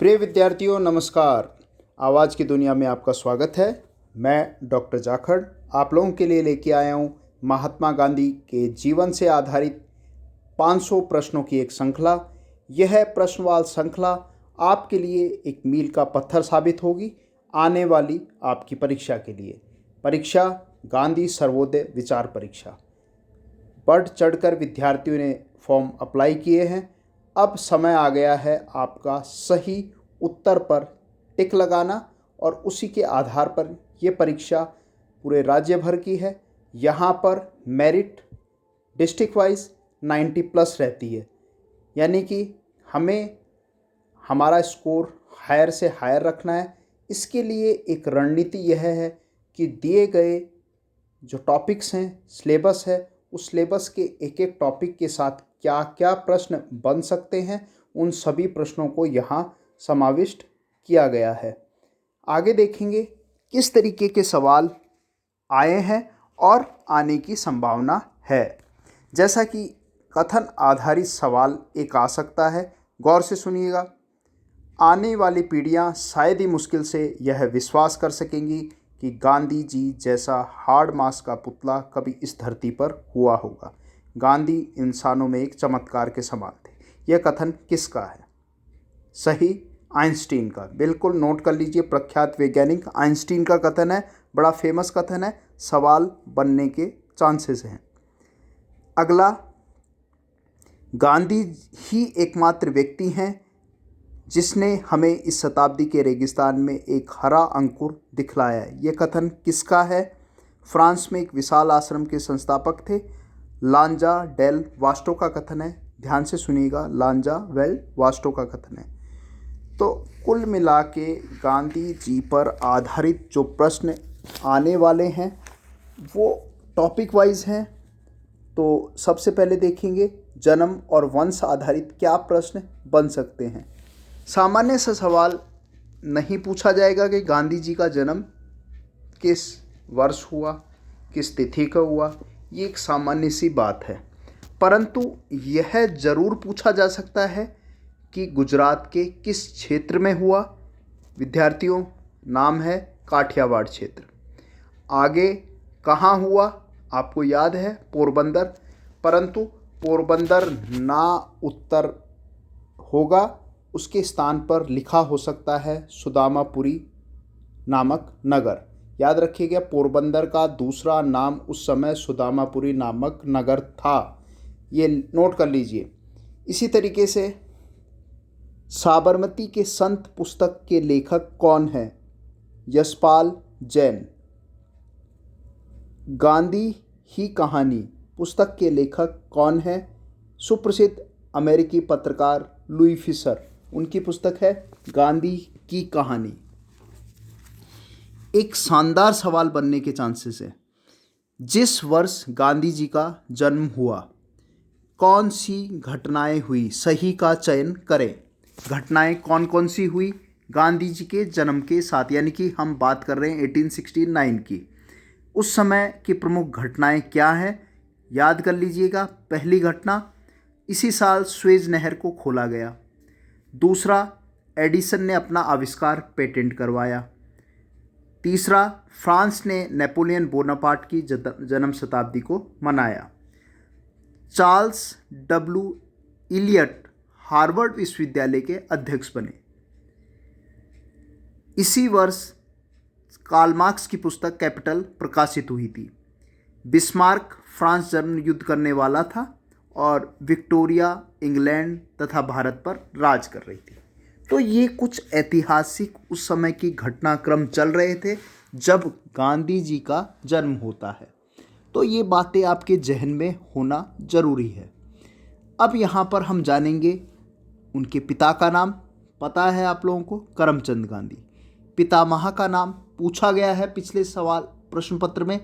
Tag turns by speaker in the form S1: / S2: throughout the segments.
S1: प्रिय विद्यार्थियों नमस्कार। आवाज़ की दुनिया में आपका स्वागत है। मैं डॉक्टर जाखड़ आप लोगों के लिए लेके आया हूँ महात्मा गांधी के जीवन से आधारित 500 प्रश्नों की एक श्रृंखला। यह प्रश्नवाल श्रृंखला आपके लिए एक मील का पत्थर साबित होगी आने वाली आपकी परीक्षा के लिए। परीक्षा गांधी सर्वोदय विचार परीक्षा। बढ़ चढ़कर विद्यार्थियों ने फॉर्म अप्लाई किए हैं। अब समय आ गया है आपका सही उत्तर पर टिक लगाना और उसी के आधार पर ये परीक्षा पूरे राज्य भर की है। यहाँ पर मेरिट डिस्ट्रिक्ट वाइज 90 प्लस रहती है, यानी कि हमें हमारा स्कोर हायर से हायर रखना है। इसके लिए एक रणनीति यह है कि दिए गए जो टॉपिक्स हैं, सिलेबस है, उस सिलेबस के एक एक टॉपिक के साथ क्या क्या प्रश्न बन सकते हैं, उन सभी प्रश्नों को यहाँ समाविष्ट किया गया है। आगे देखेंगे किस तरीके के सवाल आए हैं और आने की संभावना है। जैसा कि कथन आधारित सवाल एक आ सकता है, गौर से सुनिएगा। आने वाली पीढ़ियाँ शायद ही मुश्किल से यह विश्वास कर सकेंगी कि गांधी जी जैसा हार्ड मास का पुतला कभी इस धरती पर हुआ होगा। गांधी इंसानों में एक चमत्कार के समान थे। यह कथन किसका है? सही, आइंस्टीन का। बिल्कुल नोट कर लीजिए, प्रख्यात वैज्ञानिक आइंस्टीन का कथन है। बड़ा फेमस कथन है, सवाल बनने के चांसेस हैं। अगला, गांधी ही एकमात्र व्यक्ति हैं जिसने हमें इस शताब्दी के रेगिस्तान में एक हरा अंकुर दिखलाया है। ये कथन किसका है? फ्रांस में एक विशाल आश्रम के संस्थापक थे, लांजा डेल वास्टो का कथन है। ध्यान से सुनिएगा, लांजा वेल वास्टो का कथन है। तो कुल मिला के गांधी जी पर आधारित जो प्रश्न आने वाले हैं वो टॉपिक वाइज हैं। तो सबसे पहले देखेंगे जन्म और वंश आधारित क्या प्रश्न बन सकते हैं। सामान्य सा सवाल नहीं पूछा जाएगा कि गांधी जी का जन्म किस वर्ष हुआ, किस तिथि का हुआ। ये एक सामान्य सी बात है, परंतु यह ज़रूर पूछा जा सकता है कि गुजरात के किस क्षेत्र में हुआ। विद्यार्थियों, नाम है काठियावाड़ क्षेत्र। आगे कहाँ हुआ? आपको याद है पोरबंदर, परंतु पोरबंदर ना उत्तर होगा, उसके स्थान पर लिखा हो सकता है सुदामापुरी नामक नगर। याद रखिएगा, पोरबंदर का दूसरा नाम उस समय सुदामापुरी नामक नगर था। ये नोट कर लीजिए। इसी तरीके से साबरमती के संत पुस्तक के लेखक कौन हैं? यशपाल जैन। गांधी ही कहानी पुस्तक के लेखक कौन हैं? सुप्रसिद्ध अमेरिकी पत्रकार लुई फिशर। उनकी पुस्तक है गांधी की कहानी। एक शानदार सवाल बनने के चांसेस है। जिस वर्ष गांधी जी का जन्म हुआ, कौन सी घटनाएं हुई? सही का चयन करें। घटनाएं कौन कौन सी हुई गांधी जी के जन्म के साथ, यानी कि हम बात कर रहे हैं 1869 की। उस समय की प्रमुख घटनाएं क्या हैं? याद कर लीजिएगा। पहली घटना, इसी साल स्वेज नहर को खोला गया। दूसरा, एडिसन ने अपना आविष्कार पेटेंट करवाया। तीसरा, फ्रांस ने नेपोलियन बोनापार्ट की जन्म शताब्दी को मनाया। चार्ल्स डब्ल्यू इलियट हार्वर्ड विश्वविद्यालय के अध्यक्ष बने। इसी वर्ष कार्ल मार्क्स की पुस्तक कैपिटल प्रकाशित हुई थी। बिस्मार्क फ्रांस जर्मन युद्ध करने वाला था और विक्टोरिया इंग्लैंड तथा भारत पर राज कर रही थी। तो ये कुछ ऐतिहासिक उस समय की घटनाक्रम चल रहे थे जब गांधी जी का जन्म होता है। तो ये बातें आपके जहन में होना जरूरी है। अब यहाँ पर हम जानेंगे उनके पिता का नाम। पता है आप लोगों को, करमचंद गांधी। पितामह का नाम पूछा गया है पिछले सवाल प्रश्न पत्र में।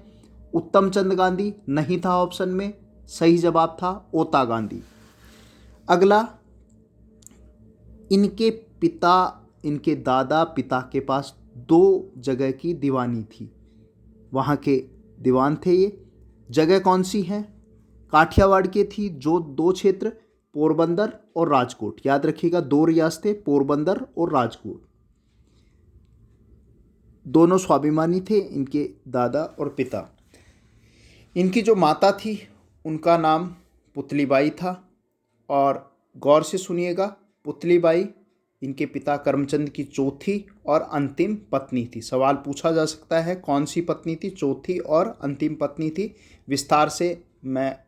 S1: उत्तम चंद गांधी नहीं था ऑप्शन में, सही जवाब था ओता गांधी। अगला, इनके पिता, इनके दादा पिता के पास 2 जगह की दीवानी थी, वहाँ के दीवान थे ये। जगह कौन सी हैं? काठियावाड़ के थी जो 2 क्षेत्र, पोरबंदर और राजकोट। याद रखिएगा, 2 रियासतें पोरबंदर और राजकोट। दोनों स्वाभिमानी थे, इनके दादा और पिता। इनकी जो माता थी उनका नाम पुतलीबाई था। और गौर से सुनिएगा, पुतलीबाई इनके पिता करमचंद की चौथी और अंतिम पत्नी थी। सवाल पूछा जा सकता है कौन सी पत्नी थी, चौथी और अंतिम पत्नी थी। विस्तार से मैं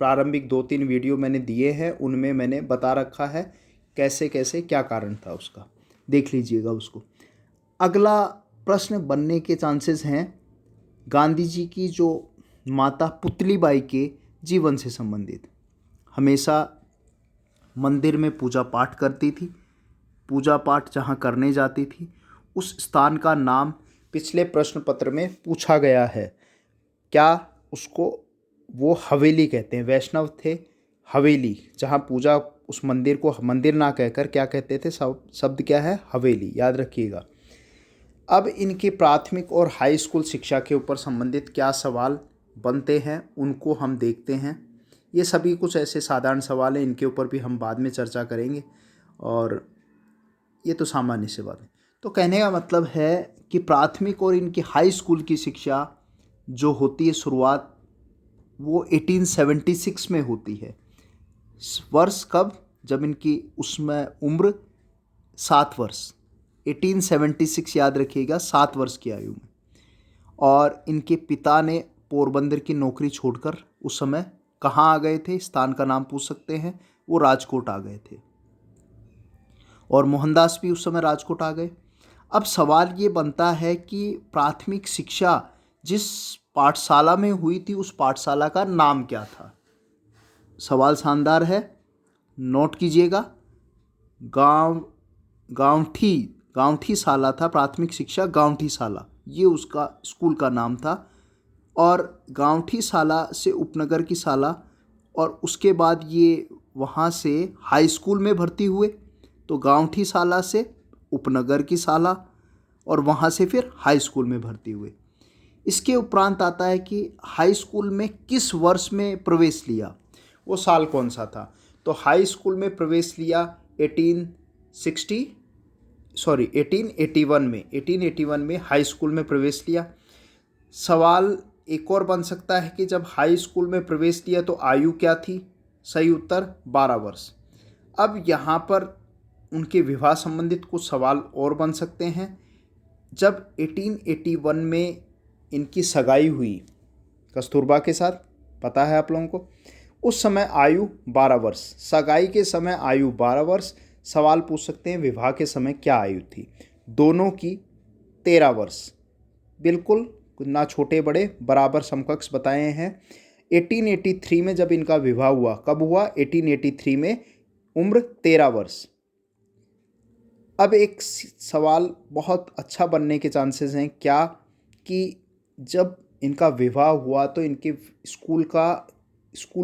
S1: प्रारंभिक 2-3 वीडियो मैंने दिए हैं, उनमें मैंने बता रखा है कैसे कैसे क्या कारण था उसका, देख लीजिएगा उसको। अगला प्रश्न बनने के चांसेस हैं गांधी जी की जो माता पुतलीबाई के जीवन से संबंधित। हमेशा मंदिर में पूजा पाठ करती थी। पूजा पाठ जहाँ करने जाती थी उस स्थान का नाम पिछले प्रश्न पत्र में पूछा गया है। क्या उसको वो हवेली कहते हैं? वैष्णव थे, हवेली। जहाँ पूजा, उस मंदिर को मंदिर ना कहकर क्या कहते थे? शब्द क्या है? हवेली। याद रखिएगा। अब इनकी प्राथमिक और हाई स्कूल शिक्षा के ऊपर संबंधित क्या सवाल बनते हैं उनको हम देखते हैं। ये सभी कुछ ऐसे साधारण सवाल हैं, इनके ऊपर भी हम बाद में चर्चा करेंगे और ये तो सामान्य से बात है। तो कहने का मतलब है कि प्राथमिक और इनकी हाई स्कूल की शिक्षा जो होती है शुरुआत वो 1876 में होती है। वर्ष कब? जब इनकी उसमें उम्र 7 वर्ष, 1876 याद रखिएगा, 7 वर्ष की आयु में। और इनके पिता ने पोरबंदर की नौकरी छोड़कर उस समय कहाँ आ गए थे? स्थान का नाम पूछ सकते हैं, वो राजकोट आ गए थे। और मोहनदास भी उस समय राजकोट आ गए। अब सवाल ये बनता है कि प्राथमिक शिक्षा जिस पाठशाला में हुई थी उस पाठशाला का नाम क्या था? सवाल शानदार है, नोट कीजिएगा। गांवठी शाला था, प्राथमिक शिक्षा गांवठी शाला, ये उसका स्कूल का नाम था। और गांवठी शाला से उपनगर की शाला, और उसके बाद ये वहाँ से हाई स्कूल में भर्ती हुए। तो गांवठी शाला से उपनगर की शाला और वहाँ से फिर हाई स्कूल में भर्ती हुए। इसके उपरांत आता है कि हाई स्कूल में किस वर्ष में प्रवेश लिया, वो साल कौन सा था? तो हाई स्कूल में प्रवेश लिया 1881 में हाई स्कूल में प्रवेश लिया। सवाल एक और बन सकता है कि जब हाई स्कूल में प्रवेश लिया तो आयु क्या थी? सही उत्तर 12 वर्ष। अब यहाँ पर उनके विवाह संबंधित कुछ सवाल और बन सकते हैं। जब 1881 में इनकी सगाई हुई कस्तूरबा के साथ, पता है आप लोगों को, उस समय आयु 12 वर्ष। सगाई के समय आयु 12 वर्ष। सवाल पूछ सकते हैं विवाह के समय क्या आयु थी? दोनों की 13 वर्ष, बिल्कुल ना छोटे बड़े, बराबर समकक्ष बताए हैं। 1883 में जब इनका विवाह हुआ, कब हुआ? 1883 में, उम्र 13 वर्ष। अब एक सवाल बहुत अच्छा बनने के चांसेस हैं क्या कि जब इनका विवाह हुआ तो इनके स्कूल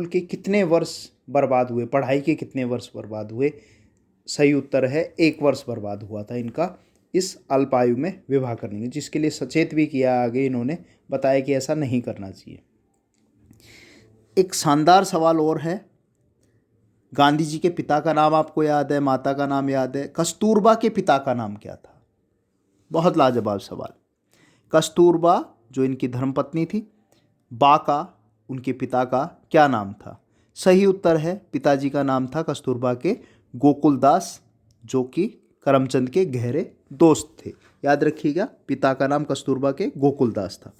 S1: के कितने वर्ष बर्बाद हुए, पढ़ाई के कितने वर्ष बर्बाद हुए? सही उत्तर है 1 वर्ष बर्बाद हुआ था इनका इस अल्प आयु में विवाह करने के, जिसके लिए सचेत भी किया आगे इन्होंने, बताया कि ऐसा नहीं करना चाहिए। एक शानदार सवाल और है, गांधी जी के पिता का नाम आपको याद है, माता का नाम याद है, कस्तूरबा के पिता का नाम क्या था? बहुत लाजवाब सवाल। कस्तूरबा जो इनकी धर्मपत्नी थी, बा का उनके पिता का क्या नाम था? सही उत्तर है, पिताजी का नाम था कस्तूरबा के गोकुलदास, जो कि करमचंद के गहरे दोस्त थे। याद रखिएगा, पिता का नाम कस्तूरबा के गोकुलदास था।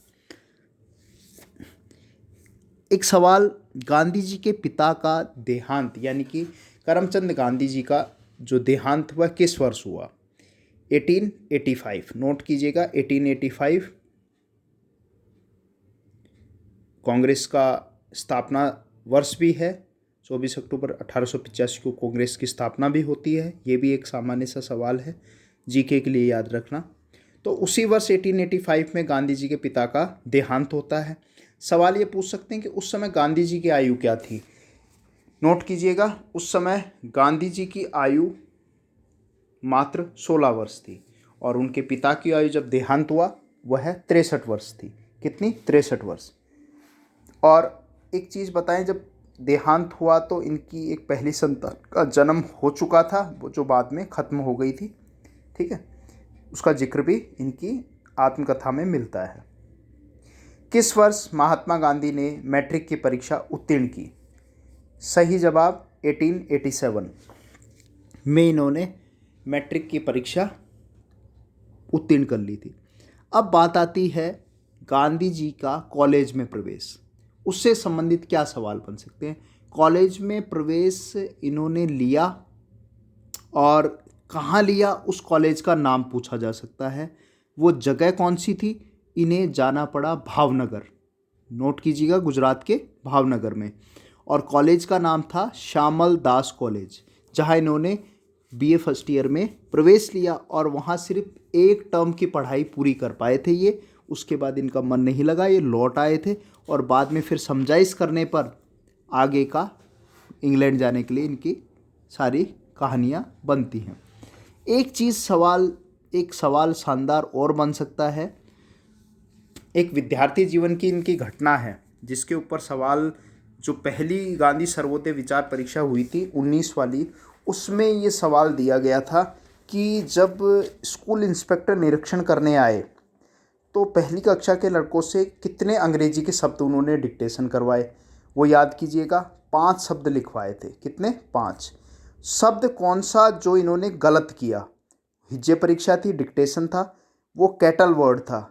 S1: एक सवाल, गांधी जी के पिता का देहांत यानी कि करमचंद गांधी जी का जो देहांत हुआ किस वर्ष हुआ? 1885, नोट कीजिएगा 1885। कांग्रेस का स्थापना वर्ष भी है, 24 अक्टूबर 1885 को कांग्रेस की स्थापना भी होती है। ये भी एक सामान्य सा सवाल है, जीके के लिए याद रखना। तो उसी वर्ष 1885 में गांधी जी के पिता का देहांत होता है। सवाल ये पूछ सकते हैं कि उस समय गांधी जी की आयु क्या थी? नोट कीजिएगा, उस समय गांधी जी की आयु मात्र 16 वर्ष थी और उनके पिता की आयु जब देहांत हुआ वह 63 वर्ष थी। कितनी? 63 वर्ष। और एक चीज़ बताएं, जब देहांत हुआ तो इनकी एक पहली संतान का जन्म हो चुका था, वो जो बाद में ख़त्म हो गई थी। ठीक है, उसका जिक्र भी इनकी आत्मकथा में मिलता है। किस वर्ष महात्मा गांधी ने मैट्रिक की परीक्षा उत्तीर्ण की? सही जवाब 1887 में इन्होंने मैट्रिक की परीक्षा उत्तीर्ण कर ली थी। अब बात आती है गांधी जी का कॉलेज में प्रवेश, उससे संबंधित क्या सवाल बन सकते हैं। कॉलेज में प्रवेश इन्होंने लिया और कहाँ लिया, उस कॉलेज का नाम पूछा जा सकता है। वो जगह कौन सी थी? इन्हें जाना पड़ा भावनगर, नोट कीजिएगा, गुजरात के भावनगर में। और कॉलेज का नाम था श्यामल दास कॉलेज, जहाँ इन्होंने बीए फर्स्ट ईयर में प्रवेश लिया और वहाँ सिर्फ एक टर्म की पढ़ाई पूरी कर पाए थे ये। उसके बाद इनका मन नहीं लगा, ये लौट आए थे और बाद में फिर समझाइश करने पर आगे का इंग्लैंड जाने के लिए इनकी सारी कहानियाँ बनती हैं। एक सवाल शानदार और बन सकता है। एक विद्यार्थी जीवन की इनकी घटना है जिसके ऊपर सवाल, जो पहली गांधी सर्वोदय विचार परीक्षा हुई थी 19 वाली, उसमें ये सवाल दिया गया था कि जब स्कूल इंस्पेक्टर निरीक्षण करने आए तो पहली कक्षा के लड़कों से कितने अंग्रेजी के शब्द उन्होंने डिक्टेशन करवाए। वो याद कीजिएगा, 5 शब्द लिखवाए थे। कितने? 5 शब्द। कौन सा जो इन्होंने गलत किया? हिज्जे परीक्षा थी, डिक्टेशन था, वो कैटल वर्ड था,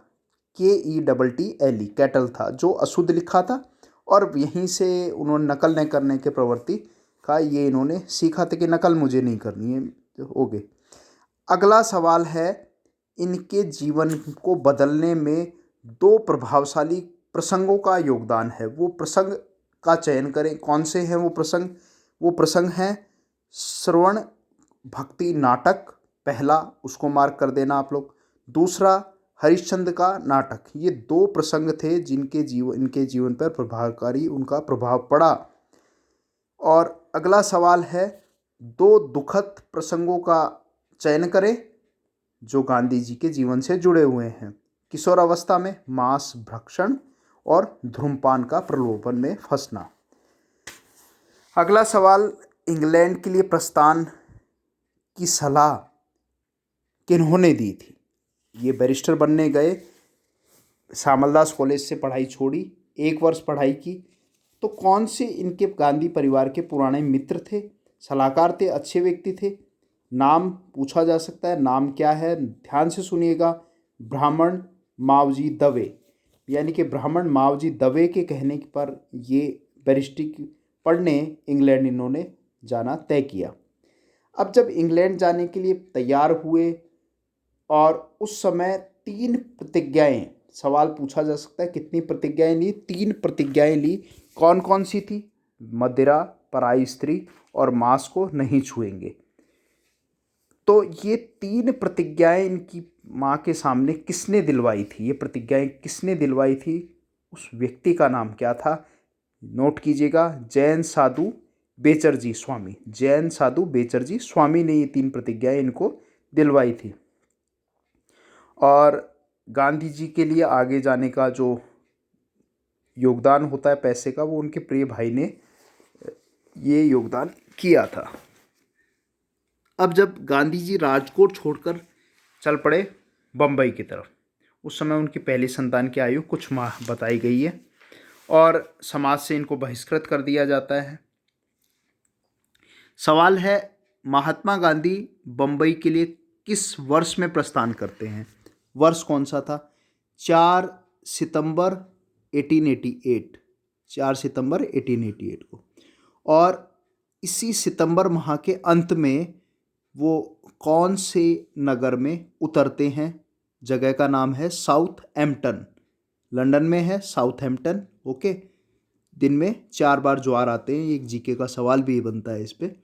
S1: KETTLE कैटल था, जो अशुद्ध लिखा था और यहीं से उन्होंने नकल न करने के प्रवृत्ति का ये इन्होंने सीखा था कि नकल मुझे नहीं करनी है, हो गए। अगला सवाल है, इनके जीवन को बदलने में 2 प्रभावशाली प्रसंगों का योगदान है। वो प्रसंग का चयन करें, कौन से हैं वो प्रसंग? वो प्रसंग हैं श्रवण भक्ति नाटक, पहला, उसको मार्क कर देना आप लोग। दूसरा हरिश्चंद्र का नाटक। ये 2 प्रसंग थे इनके जीवन पर प्रभावकारी उनका प्रभाव पड़ा। और अगला सवाल है, 2 दुखद प्रसंगों का चयन करें जो गांधी जी के जीवन से जुड़े हुए हैं। किशोरावस्था में मांस भक्षण और धूम्रपान का प्रलोभन में फंसना। अगला सवाल, इंग्लैंड के लिए प्रस्थान की सलाह किन्होंने दी थी? ये बैरिस्टर बनने गए, श्यामलदास कॉलेज से पढ़ाई छोड़ी, 1 वर्ष पढ़ाई की। तो कौन से इनके गांधी परिवार के पुराने मित्र थे, सलाहकार थे, अच्छे व्यक्ति थे? नाम पूछा जा सकता है। नाम क्या है? ध्यान से सुनिएगा, ब्राह्मण मावजी दवे, यानी कि ब्राह्मण मावजी दवे के कहने पर ये बैरिस्टिक पढ़ने इंग्लैंड इन्होंने जाना तय किया। अब जब इंग्लैंड जाने के लिए तैयार हुए और उस समय 3 प्रतिज्ञाएं, सवाल पूछा जा सकता है कितनी प्रतिज्ञाएं ली? 3 प्रतिज्ञाएं ली। कौन कौन सी थी? मदिरा, पराई स्त्री और मांस को नहीं छुएंगे। तो ये 3 प्रतिज्ञाएं इनकी माँ के सामने किसने दिलवाई थी? ये प्रतिज्ञाएं किसने दिलवाई थी? उस व्यक्ति का नाम क्या था? नोट कीजिएगा, जैन साधु बेचरजी स्वामी। जैन साधु बेचरजी स्वामी ने ये 3 प्रतिज्ञाएं इनको दिलवाई थी। और गांधी जी के लिए आगे जाने का जो योगदान होता है पैसे का, वो उनके प्रिय भाई ने ये योगदान किया था। अब जब गांधी जी राजकोट छोड़कर चल पड़े बम्बई की तरफ, उस समय उनकी पहली संतान की आयु कुछ माह बताई गई है और समाज से इनको बहिष्कृत कर दिया जाता है। सवाल है, महात्मा गांधी बम्बई के लिए किस वर्ष में प्रस्थान करते हैं? वर्ष कौन सा था? 4 सितंबर 1888, 4 सितंबर 1888 को। और इसी सितंबर माह के अंत में वो कौन से नगर में उतरते हैं? जगह का नाम है साउथहैम्पटन, लंदन में है साउथहैम्पटन। ओके, दिन में 4 बार ज्वार आते हैं, एक जीके का सवाल भी बनता है इस पे।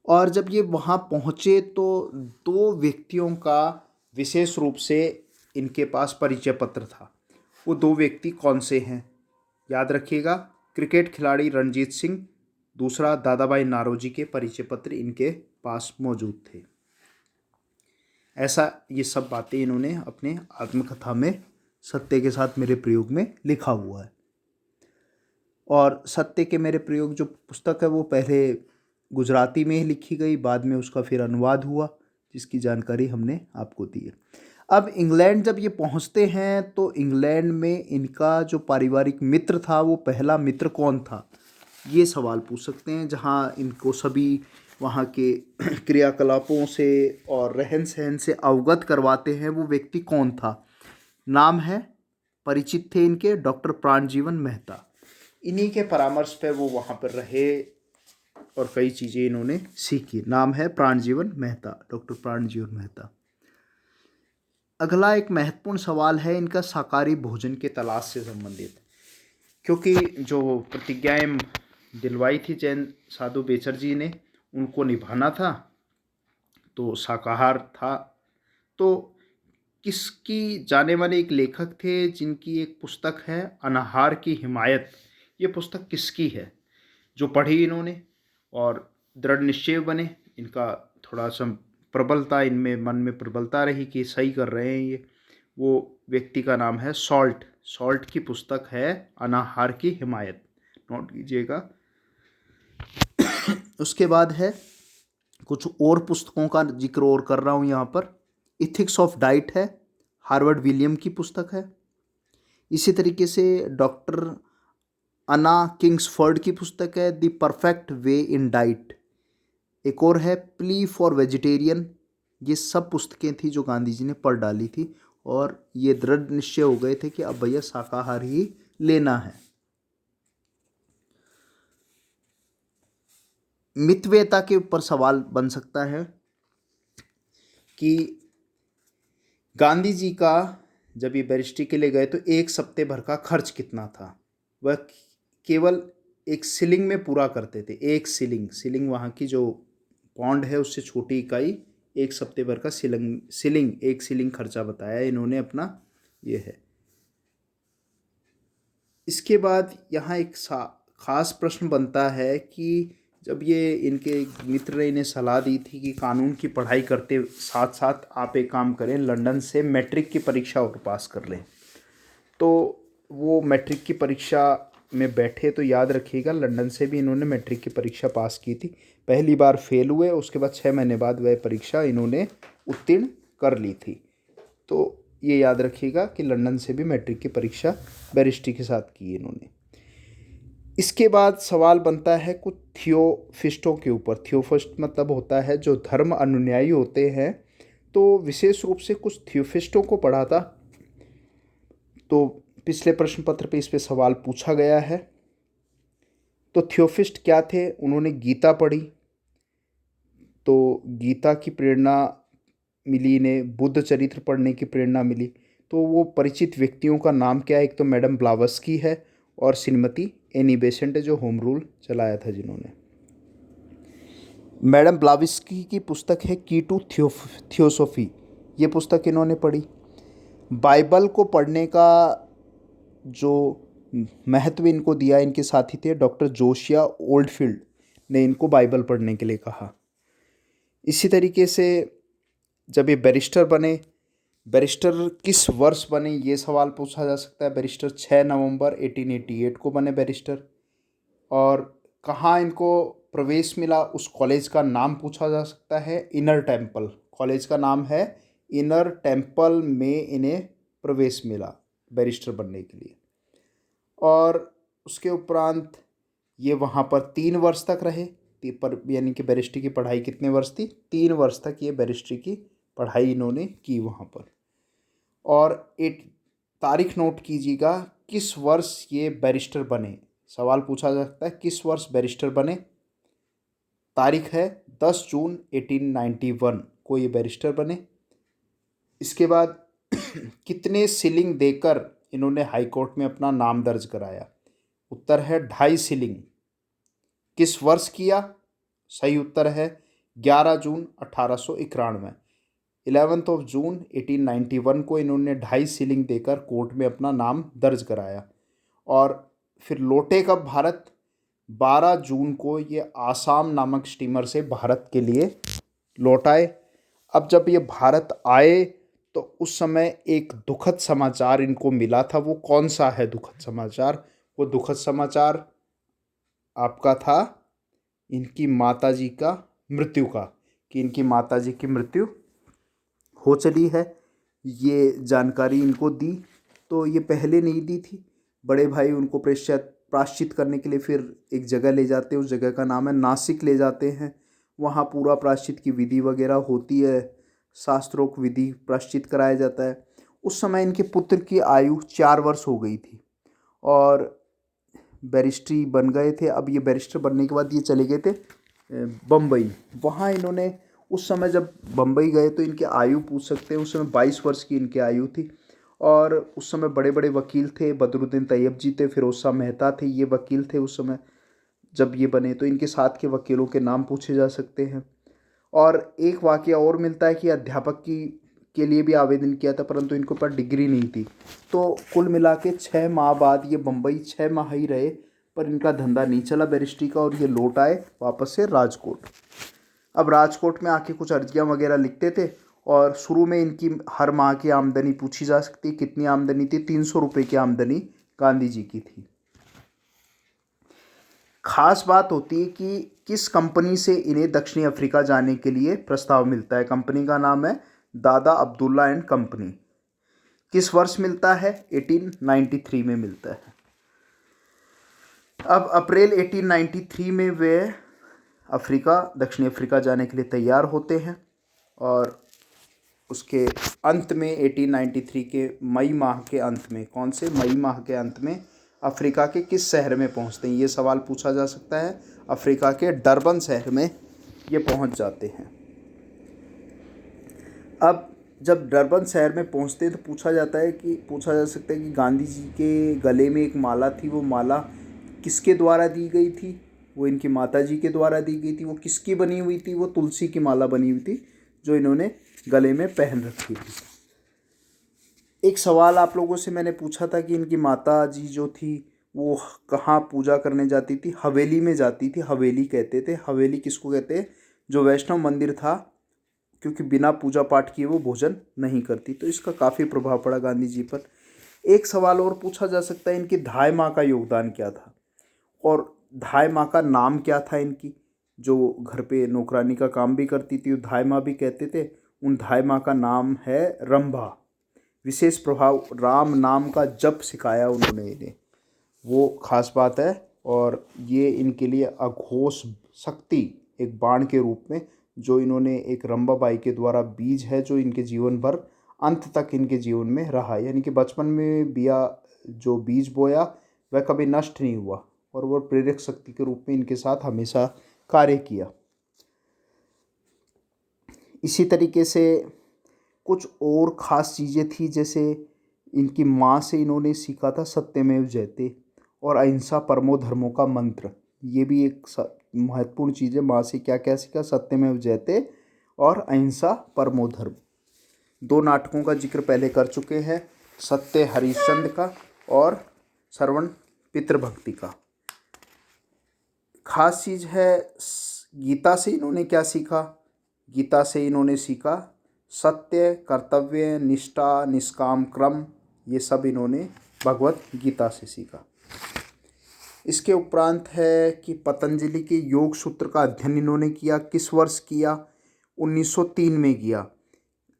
S1: और जब ये वहाँ पहुँचे तो 2 व्यक्तियों का विशेष रूप से इनके पास परिचय पत्र था। वो 2 व्यक्ति कौन से हैं? याद रखिएगा, क्रिकेट खिलाड़ी रणजीत सिंह, दूसरा दादाभाई नारोजी के परिचय पत्र इनके पास मौजूद थे। ऐसा ये सब बातें इन्होंने अपने आत्मकथा में सत्य के साथ मेरे प्रयोग में लिखा हुआ है। और सत्य के मेरे प्रयोग जो पुस्तक है वो पहले गुजराती में ही लिखी गई, बाद में उसका फिर अनुवाद हुआ, जिसकी जानकारी हमने आपको दी है। अब इंग्लैंड जब ये पहुंचते हैं तो इंग्लैंड में इनका जो पारिवारिक मित्र था वो पहला मित्र कौन था, ये सवाल पूछ सकते हैं। जहां इनको सभी वहाँ के क्रियाकलापों से और रहन सहन से अवगत करवाते हैं, वो व्यक्ति कौन था। नाम है, परिचित थे इनके, डॉक्टर प्राणजीवन मेहता। इन्हीं के परामर्श पे वो वहाँ पर रहे और कई चीज़ें इन्होंने सीखी। नाम है प्राणजीवन मेहता, डॉक्टर प्राणजीवन मेहता। अगला एक महत्वपूर्ण सवाल है इनका शाकाहारी भोजन के तलाश से संबंधित, क्योंकि जो प्रतिज्ञाएं दिलवाई थी जैन साधु बेचर जी ने, उनको निभाना था, तो शाकाहार था। तो किसकी जाने वाले एक लेखक थे जिनकी एक पुस्तक है अनाहार की हिमायत। ये पुस्तक किसकी है, जो पढ़ी इन्होंने और दृढ़ निश्चय बने, इनका थोड़ा सा प्रबलता, इनमें मन में प्रबलता रही कि सही कर रहे हैं ये, वो व्यक्ति का नाम है सॉल्ट। सॉल्ट की पुस्तक है अनाहार की हिमायत, नोट कीजिएगा। उसके बाद है कुछ और पुस्तकों का जिक्र और कर रहा हूँ यहाँ पर। इथिक्स ऑफ डाइट है, हार्वर्ड विलियम की पुस्तक है। इसी तरीके से डॉक्टर अना किंग्सफोर्ड की पुस्तक है the perfect way in diet. एक और है प्ली फॉर वेजिटेरियन। ये सब पुस्तकें थी जो गांधी जी ने पढ़ डाली थी और ये दृढ़ निश्चय हो गए थे कि अब भैया शाकाहार ही लेना है। मितव्ययता के ऊपर सवाल बन सकता है कि गांधी जी का जब ये बैरिस्ट्री के लिए गए तो एक सप्ते भर का खर्च कितना था। वह केवल एक सिलिंग में पूरा करते थे। एक सिलिंग वहाँ की जो पौंड है उससे छोटी इकाई, एक सप्ते भर का एक सिलिंग खर्चा बताया इन्होंने अपना, ये है। इसके बाद यहाँ एक खास प्रश्न बनता है कि जब ये इनके मित्र ने इन्हें सलाह दी थी कि कानून की पढ़ाई करते साथ साथ आप एक काम करें, लंदन से मैट्रिक की परीक्षा और पास कर लें, तो वो मैट्रिक की परीक्षा में बैठे। तो याद रखिएगा, लंदन से भी इन्होंने मैट्रिक की परीक्षा पास की थी। पहली बार फेल हुए, उसके बाद 6 महीने बाद वह परीक्षा इन्होंने उत्तीर्ण कर ली थी। तो ये याद रखिएगा कि लंदन से भी मैट्रिक की परीक्षा बैरिस्ट्री के साथ की इन्होंने। इसके बाद सवाल बनता है कुछ थियोफिस्टों के ऊपर। थियोफिस्ट मतलब होता है जो धर्म अनुयायी होते हैं, तो विशेष रूप से कुछ थियोफिस्टों को पढ़ा था। तो पिछले प्रश्न पत्र पे इस पे सवाल पूछा गया है। तो थियोफिस्ट क्या थे, उन्होंने गीता पढ़ी, तो गीता की प्रेरणा मिली इन्हें, बुद्ध चरित्र पढ़ने की प्रेरणा मिली। तो वो परिचित व्यक्तियों का नाम क्या है, एक तो मैडम ब्लावस्की है और श्रीमती एनी बेसेंट है जो होम रूल चलाया था जिन्होंने। मैडम ब्लावस्की की पुस्तक है की टू थियोसॉफी, ये पुस्तक इन्होंने पढ़ी। बाइबल को पढ़ने का जो महत्व इनको दिया इनके साथी थे डॉक्टर जोशिया ओल्डफील्ड ने इनको बाइबल पढ़ने के लिए कहा। इसी तरीके से जब ये बैरिस्टर बने, बैरिस्टर किस वर्ष बने ये सवाल पूछा जा सकता है। बैरिस्टर 6 नवंबर 1888 को बने बैरिस्टर। और कहाँ इनको प्रवेश मिला उस कॉलेज का नाम पूछा जा सकता है, इनर टेम्पल। कॉलेज का नाम है इनर टेम्पल में इन्हें प्रवेश मिला बैरिस्टर बनने के लिए। और उसके उपरांत ये वहाँ पर 3 वर्ष तक रहे। पर यानी कि बैरिस्ट्री की पढ़ाई कितने वर्ष थी, 3 वर्ष तक ये बैरिस्ट्री की पढ़ाई इन्होंने की वहाँ पर। और एक तारीख नोट कीजिएगा, किस वर्ष ये बैरिस्टर बने। सवाल पूछा जा सकता है किस वर्ष बैरिस्टर बने। तारीख है 10 जून 1891 को ये बैरिस्टर बने। इसके बाद कितने सिलिंग देकर इन्होंने हाई कोर्ट में अपना नाम दर्ज कराया। उत्तर है 2.5 सिलिंग। किस वर्ष किया, सही उत्तर है 11 जून 1891। 11 जून 1891 को इन्होंने 2.5 सिलिंग देकर कोर्ट में अपना नाम दर्ज कराया। और फिर लौटे कब भारत, 12 जून को ये आसाम नामक स्टीमर से भारत के लिए लौट आए। अब जब ये भारत आए तो उस समय एक दुखद समाचार इनको मिला था। वो कौन सा है दुखद समाचार, वो दुखद समाचार आपका था इनकी माताजी का मृत्यु का, कि इनकी माताजी की मृत्यु हो चली है। ये जानकारी इनको दी, तो ये पहले नहीं दी थी। बड़े भाई उनको प्रायश्चित करने के लिए फिर एक जगह ले जाते हैं, उस जगह का नाम है नासिक ले जाते हैं। वहाँ पूरा प्रायश्चित की विधि वगैरह होती है, शास्त्रोक्त विधि प्रायश्चित कराया जाता है। उस समय इनके पुत्र की आयु 4 वर्ष हो गई थी और बैरिस्ट्री बन गए थे। अब ये बैरिस्टर बनने के बाद ये चले गए थे बम्बई। वहाँ इन्होंने उस समय जब बम्बई गए तो इनकी आयु पूछ सकते हैं, उस समय 22 वर्ष की इनकी आयु थी। और उस समय बड़े बड़े वकील थे, बदरुद्दीन तैयब जी थे, फिरोज शाह मेहता थे, ये वकील थे उस समय जब ये बने। तो इनके साथ के वकीलों के नाम पूछे जा सकते हैं। और एक वाकया और मिलता है कि अध्यापक की के लिए भी आवेदन किया था, परंतु इनको पर डिग्री नहीं थी। तो कुल मिला के 6 माह बाद ये बम्बई 6 माह ही रहे, पर इनका धंधा नहीं चला बैरिस्ट्री का, और ये लौट आए वापस से राजकोट। अब राजकोट में आके कुछ अर्जियाँ वगैरह लिखते थे, और शुरू में इनकी हर माह की आमदनी पूछी जा सकती है। कितनी आमदनी थी? 300 रुपये की आमदनी गांधी जी की थी। खास बात होती है कि किस कंपनी से इन्हें दक्षिणी अफ्रीका जाने के लिए प्रस्ताव मिलता है। कंपनी का नाम है दादा अब्दुल्ला एंड कंपनी। किस वर्ष मिलता है? 1893 में मिलता है। अब अप्रैल 1893 में वे दक्षिणी अफ्रीका जाने के लिए तैयार होते हैं, और उसके अंत में 1893 के मई माह के अंत में, कौन से मई माह के अंत में अफ्रीका के किस शहर में पहुंचते हैं? ये सवाल पूछा जा सकता है। अफ्रीका के डरबन शहर में ये पहुंच जाते हैं। अब जब डरबन शहर में पहुंचते हैं तो पूछा जा सकता है कि गांधी जी के गले में एक माला थी, वो माला किसके द्वारा दी गई थी? वो इनकी माताजी के द्वारा दी गई थी। वो किसकी बनी हुई थी? वो तुलसी की माला बनी हुई थी, जो इन्होंने गले में पहन रखी थी। एक सवाल आप लोगों से मैंने पूछा था कि इनकी माता जी जो थी वो कहाँ पूजा करने जाती थी? हवेली में जाती थी। हवेली कहते थे। हवेली किसको कहते हैं? जो वैष्णव मंदिर था, क्योंकि बिना पूजा पाठ किए वो भोजन नहीं करती। तो इसका काफ़ी प्रभाव पड़ा गांधी जी पर। एक सवाल और पूछा जा सकता है, इनकी धाय माँ का योगदान क्या था, और धाय माँ का नाम क्या था इनकी? जो घर पे नौकरानी का काम भी करती थी, धाय माँ भी कहते थे। उन धाय माँ का नाम है रंभा। विशेष प्रभाव, राम नाम का जप सिखाया उन्होंने इन्हें, वो खास बात है। और ये इनके लिए अघोष शक्ति, एक बाण के रूप में, जो इन्होंने एक रंभाबाई के द्वारा बीज है, जो इनके जीवन भर अंत तक इनके जीवन में रहा। यानी कि बचपन में जो बीज बोया वह कभी नष्ट नहीं हुआ, और वह प्रेरक शक्ति के रूप में इनके साथ हमेशा कार्य किया। इसी तरीके से कुछ और ख़ास चीज़ें थी, जैसे इनकी माँ से इन्होंने सीखा था सत्यमेव जयते और अहिंसा परमो धर्मों का मंत्र। ये भी एक महत्वपूर्ण चीज़ है। माँ से क्या क्या सीखा? सत्यमेव जयते और अहिंसा परमो धर्म। 2 नाटकों का जिक्र पहले कर चुके हैं, सत्य हरिश्चंद्र का और श्रवण पितृभक्ति का। खास चीज़ है, गीता से इन्होंने क्या सीखा? गीता से इन्होंने सीखा सत्य, कर्तव्य, निष्ठा, निष्काम क्रम, ये सब इन्होंने भगवत गीता से सीखा। इसके उपरांत है कि पतंजलि के योग सूत्र का अध्ययन इन्होंने किया। किस वर्ष किया? 1903 में किया।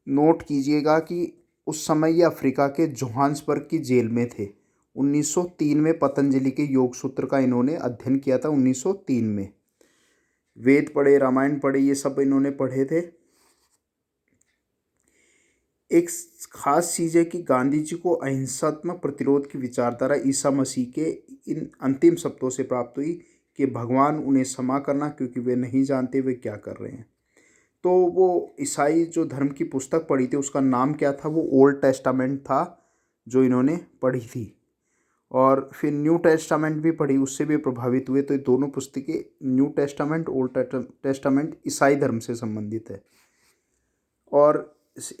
S1: नोट कीजिएगा कि उस समय ये अफ्रीका के जोहान्सबर्ग की जेल में थे। 1903 में पतंजलि के योग सूत्र का इन्होंने अध्ययन किया था। 1903 में वेद पढ़े, रामायण पढ़े, ये सब इन्होंने पढ़े थे। एक खास चीज़ है कि गांधी जी को अहिंसात्मक प्रतिरोध की विचारधारा ईसा मसीह के इन अंतिम शब्दों से प्राप्त हुई कि भगवान उन्हें क्षमा करना, क्योंकि वे नहीं जानते वे क्या कर रहे हैं। तो वो ईसाई जो धर्म की पुस्तक पढ़ी थी, उसका नाम क्या था? वो ओल्ड टेस्टामेंट था, जो इन्होंने पढ़ी थी। और फिर न्यू टेस्टामेंट भी पढ़ी, उससे भी प्रभावित हुए। तो ये दोनों पुस्तकें, न्यू टेस्टामेंट, ओल्ड टेस्टामेंट, ईसाई धर्म से संबंधित है। और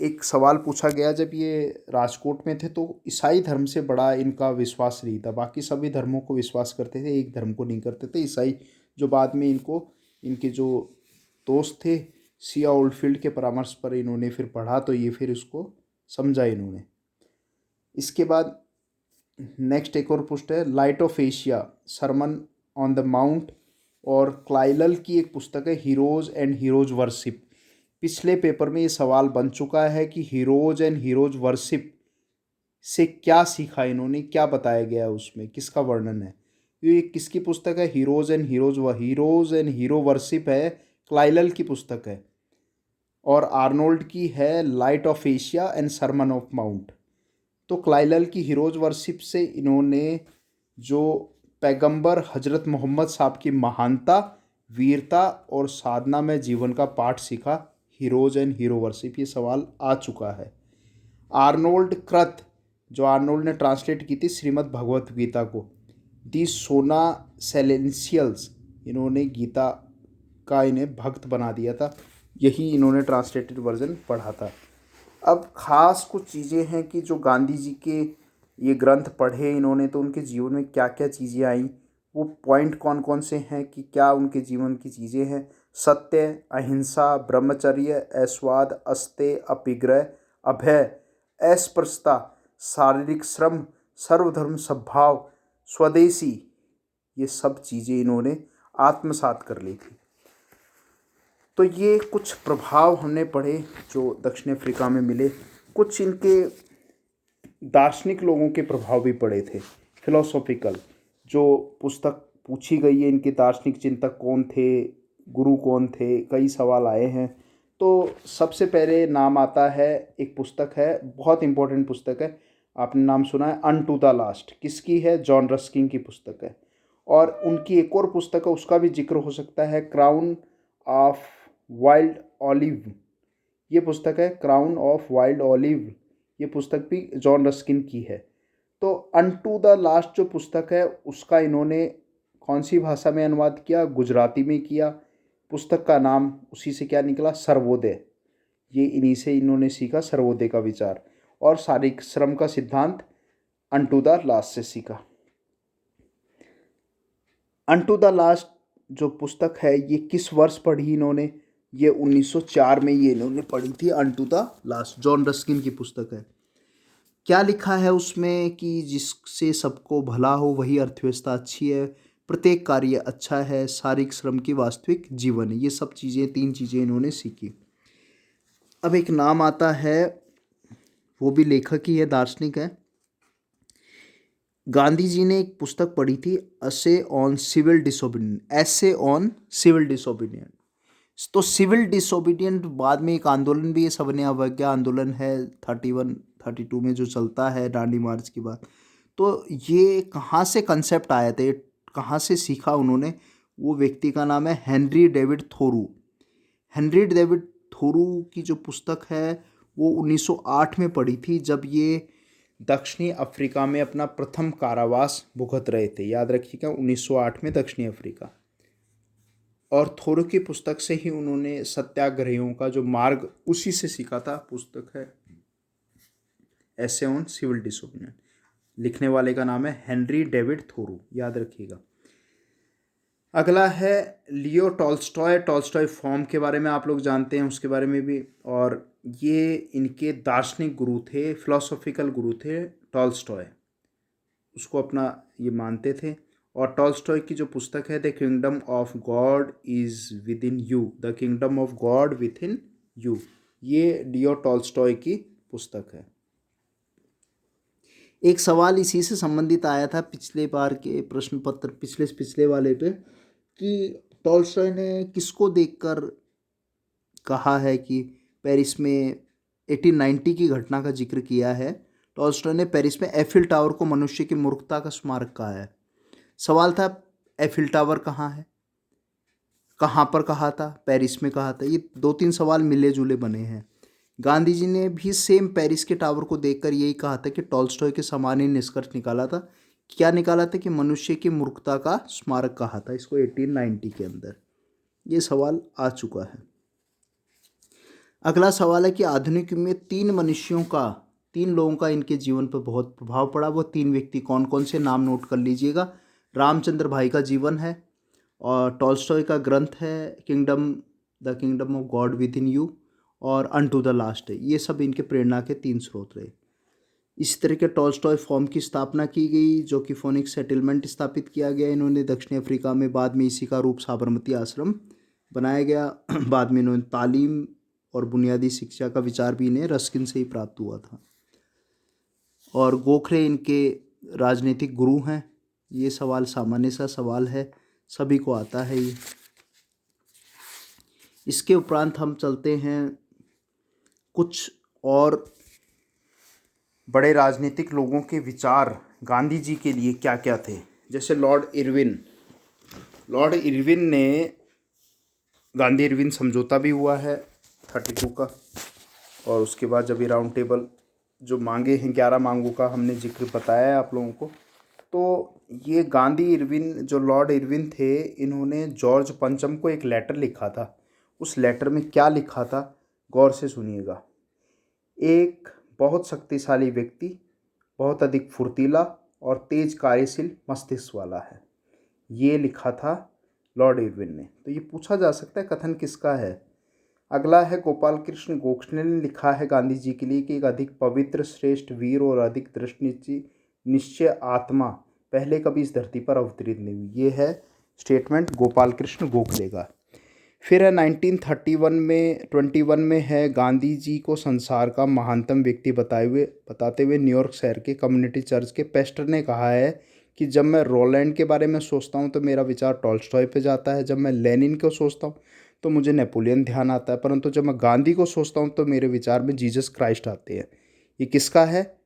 S1: एक सवाल पूछा गया, जब ये राजकोट में थे तो ईसाई धर्म से बड़ा इनका विश्वास नहीं था। बाकी सभी धर्मों को विश्वास करते थे, एक धर्म को नहीं करते थे। ईसाई, जो बाद में इनके जो दोस्त थे सिया ओल्डफील्ड के परामर्श पर इन्होंने फिर पढ़ा, तो ये फिर उसको समझा इन्होंने। इसके बाद नेक्स्ट एक और पुष्ट है, light of Asia, sermon on the Mount, और क्लाइलल की एक पुस्तक है हीरोज़ एंड हीरोज़ वर्शिप। पिछले पेपर में ये सवाल बन चुका है कि हीरोज़ एंड हीरोज़ वर्शिप से क्या सीखा इन्होंने, क्या बताया गया है उसमें, किसका वर्णन है। ये किसकी पुस्तक है? हीरोज़ एंड हीरो वर्शिप है, क्लाइलल की पुस्तक है। और आर्नोल्ड की है light of Asia and sermon of Mount. तो क्लाइलल की हीरोज़ वर्शिप से इन्होंने जो पैगंबर हजरत मोहम्मद साहब की महानता, वीरता और साधना में जीवन का पाठ सीखा। हीरोज़ एंड हीरो वर्शिप, ये सवाल आ चुका है। आर्नोल्ड कृत, जो आर्नोल्ड ने ट्रांसलेट की थी श्रीमद् भगवत गीता को, दी सोना सेलेंशियल्स, इन्होंने गीता का इन्हें भक्त बना दिया था। यही इन्होंने ट्रांसलेटेड वर्जन पढ़ा था। अब ख़ास कुछ चीज़ें हैं कि जो गांधी जी के ये ग्रंथ पढ़े इन्होंने, तो उनके जीवन में क्या क्या चीज़ें आई, वो पॉइंट कौन कौन से हैं कि क्या उनके जीवन की चीज़ें हैं। सत्य, अहिंसा, ब्रह्मचर्य, ऐश्वाद, अस्तेय, अपिग्रह, अभय, अस्पृश्यता, शारीरिक श्रम, सर्वधर्म सद्भाव, स्वदेशी, ये सब चीज़ें इन्होंने आत्मसात कर ली थी। तो ये कुछ प्रभाव हमने पढ़े जो दक्षिण अफ्रीका में मिले। कुछ इनके दार्शनिक लोगों के प्रभाव भी पड़े थे, फिलोसॉफिकल। जो पुस्तक पूछी गई है, इनके दार्शनिक चिंतक कौन थे, गुरु कौन थे, कई सवाल आए हैं। तो सबसे पहले नाम आता है, एक पुस्तक है, बहुत इंपॉर्टेंट पुस्तक है, आपने नाम सुना है, अनटू द लास्ट। किसकी है? जॉन रस्किन की पुस्तक है। और उनकी एक और पुस्तक है, उसका भी जिक्र हो सकता है, क्राउन ऑफ वाइल्ड ऑलिव। ये पुस्तक है क्राउन ऑफ वाइल्ड ऑलिव, ये पुस्तक भी जॉन रस्किन की है। तो अनटू द लास्ट जो पुस्तक है उसका इन्होंने कौन सी भाषा में अनुवाद किया? गुजराती में किया। पुस्तक का नाम उसी से क्या निकला? सर्वोदय। ये इन्हीं से इन्होंने सीखा, सर्वोदय का विचार। और शारीरिक श्रम का सिद्धांत अनटू द लास्ट से सीखा। अनटू द लास्ट जो पुस्तक है ये किस वर्ष पढ़ी इन्होंने? ये 1904 में ये इन्होंने पढ़ी थी। Unto the last John Ruskin की पुस्तक है। क्या लिखा है उसमें कि जिससे सबको भला हो, वही अर्थव्यवस्था अच्छी है, प्रत्येक कार्य अच्छा है, शारीरिक श्रम की वास्तविक जीवन है। ये सब चीज़ें, 3 चीज़ें इन्होंने सीखी। अब एक नाम आता है, वो भी लेखक ही है, दार्शनिक है। गांधी जी ने एक पुस्तक पढ़ी थी, एसे ऑन सिविल डिसोबीडियंट। तो सिविल डिसोबीडियंट बाद में एक आंदोलन भी, ये सवर्ण अवज्ञा आंदोलन है 31-32 में जो चलता है दांडी मार्च की बात। तो ये कहाँ से कंसेप्ट आया था, कहाँ से सीखा उन्होंने? वो व्यक्ति का नाम है हेनरी डेविड थोरू। हेनरी डेविड थोरू की जो पुस्तक है वो 1908 में पढ़ी थी, जब ये दक्षिणी अफ्रीका में अपना प्रथम कारावास भुगत रहे थे। याद रखिएगा, 1908 में दक्षिणी अफ्रीका। और थोरू की पुस्तक से ही उन्होंने सत्याग्रहियों का जो मार्ग, उसी से सीखा था। पुस्तक है एसे ऑन सिविल डिसोबीडियंस। लिखने वाले का नाम है हेनरी डेविड थोरू, याद रखिएगा। अगला है लियो टॉल्स्टॉय। टॉल्स्टॉय फॉर्म के बारे में आप लोग जानते हैं, उसके बारे में भी। और ये इनके दार्शनिक गुरु थे, फिलोसॉफिकल गुरु थे टॉल्स्टॉय, उसको अपना ये मानते थे। और टॉल्स्टॉय की जो पुस्तक है the kingdom of God is with in you, the kingdom of God with in you, ये लियो टॉल्स्टॉय की पुस्तक है। एक सवाल इसी से संबंधित आया था पिछले बार के प्रश्न पत्र, पिछले वाले पे, कि टॉल्स्टॉय ने किसको देखकर कहा है कि पेरिस में 1890 की घटना का जिक्र किया है। टॉल्स्टॉय ने पेरिस में एफिल टावर को मनुष्य की मूर्खता का स्मारक कहा है। सवाल था एफिल टावर कहाँ है, कहाँ पर कहा था, पेरिस में कहा था। ये 2-3 सवाल मिले जुले बने हैं। गांधी जी ने भी सेम पेरिस के टावर को देखकर यही कहा था कि टॉल्स्टॉय के समान ही निष्कर्ष निकाला था। क्या निकाला था? कि मनुष्य की मूर्खता का स्मारक कहा था इसको 1890 के अंदर। ये सवाल आ चुका है। अगला सवाल है कि आधुनिक युग में 3 लोगों का इनके जीवन पर बहुत प्रभाव पड़ा। वो 3 व्यक्ति कौन कौन से, नाम नोट कर लीजिएगा। रामचंद्र भाई का जीवन है, और टॉल्स्टॉय का ग्रंथ है the kingdom of God with in you, और अनटू द लास्ट है। ये सब इनके प्रेरणा के 3 स्रोत रहे। इसी तरह के टॉल्स्टॉय फॉर्म की स्थापना की गई, जो कि फोनिक सेटलमेंट स्थापित किया गया इन्होंने दक्षिण अफ्रीका में। बाद में इसी का रूप साबरमती आश्रम बनाया गया। बाद में इन्होंने तालीम और बुनियादी शिक्षा का विचार भी इन्हें रस्किन से ही प्राप्त हुआ था। और गोखले इनके राजनीतिक गुरु हैं। ये सवाल सामान्य सा सवाल है, सभी को आता है ये। इसके उपरांत हम चलते हैं कुछ और बड़े राजनीतिक लोगों के विचार गांधी जी के लिए क्या क्या थे। जैसे लॉर्ड इरविन ने गांधी इरविन समझौता भी हुआ है 32 का। और उसके बाद जब ये राउंड टेबल जो मांगे हैं 11 मांगों का हमने जिक्र बताया है आप लोगों को, तो ये गांधी इरविन जो लॉर्ड इरविन थे, इन्होंने जॉर्ज पंचम को एक लेटर लिखा था। उस लेटर में क्या लिखा था, गौर से सुनिएगा। एक बहुत शक्तिशाली व्यक्ति, बहुत अधिक फुर्तीला और तेज कार्यशील मस्तिष्क वाला है, ये लिखा था लॉर्ड इरविन ने। तो ये पूछा जा सकता है कथन किसका है। अगला है गोपाल कृष्ण गोखले ने लिखा है गांधी जी के लिए कि एक अधिक पवित्र, श्रेष्ठ, वीर और अधिक दृढ़ निश्चय आत्मा पहले कभी इस धरती पर अवतरित नहीं हुई। ये है स्टेटमेंट गोपाल कृष्ण गोखले का। फिर है 1921 में है गांधी जी को संसार का महानतम व्यक्ति बताते हुए न्यूयॉर्क शहर के कम्युनिटी चर्च के पेस्टर ने कहा है कि जब मैं रोलैंड के बारे में सोचता हूँ तो मेरा विचार टॉल्स्टॉय पे जाता है, जब मैं लेनिन को सोचता हूँ तो मुझे नेपोलियन ध्यान आता है, परंतु जब मैं गांधी को सोचता हूँ तो मेरे विचार में जीसस क्राइस्ट आते हैं। ये किसका है,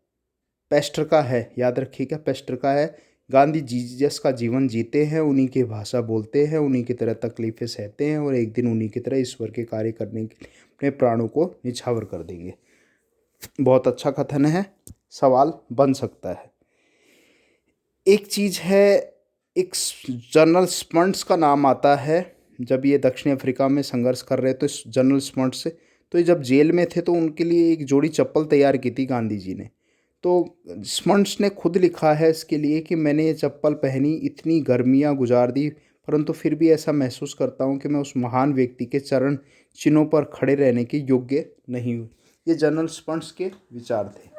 S1: पेस्टर का है, याद रखिएगा पेस्टर का है। गांधी जीसस का जीवन जीते हैं, उन्हीं की भाषा बोलते हैं, उन्हीं की तरह तकलीफ़ें सहते हैं और एक दिन उन्हीं की तरह ईश्वर के कार्य करने के लिए अपने प्राणों को निछावर कर देंगे। बहुत अच्छा कथन है, सवाल बन सकता है। एक चीज़ है, एक जनरल स्पंट्स का नाम आता है। जब ये दक्षिण अफ्रीका में संघर्ष कर रहे थे तो जनरल स्पंट्स से, तो ये जब जेल में थे तो उनके लिए एक जोड़ी चप्पल तैयार की थी गांधी जी ने। तो स्मंट्स ने खुद लिखा है इसके लिए कि मैंने ये चप्पल पहनी, इतनी गर्मियाँ गुजार दी, परंतु फिर भी ऐसा महसूस करता हूँ कि मैं उस महान व्यक्ति के चरण चिन्हों पर खड़े रहने के योग्य नहीं हूँ। ये जनरल स्पंट्स के विचार थे।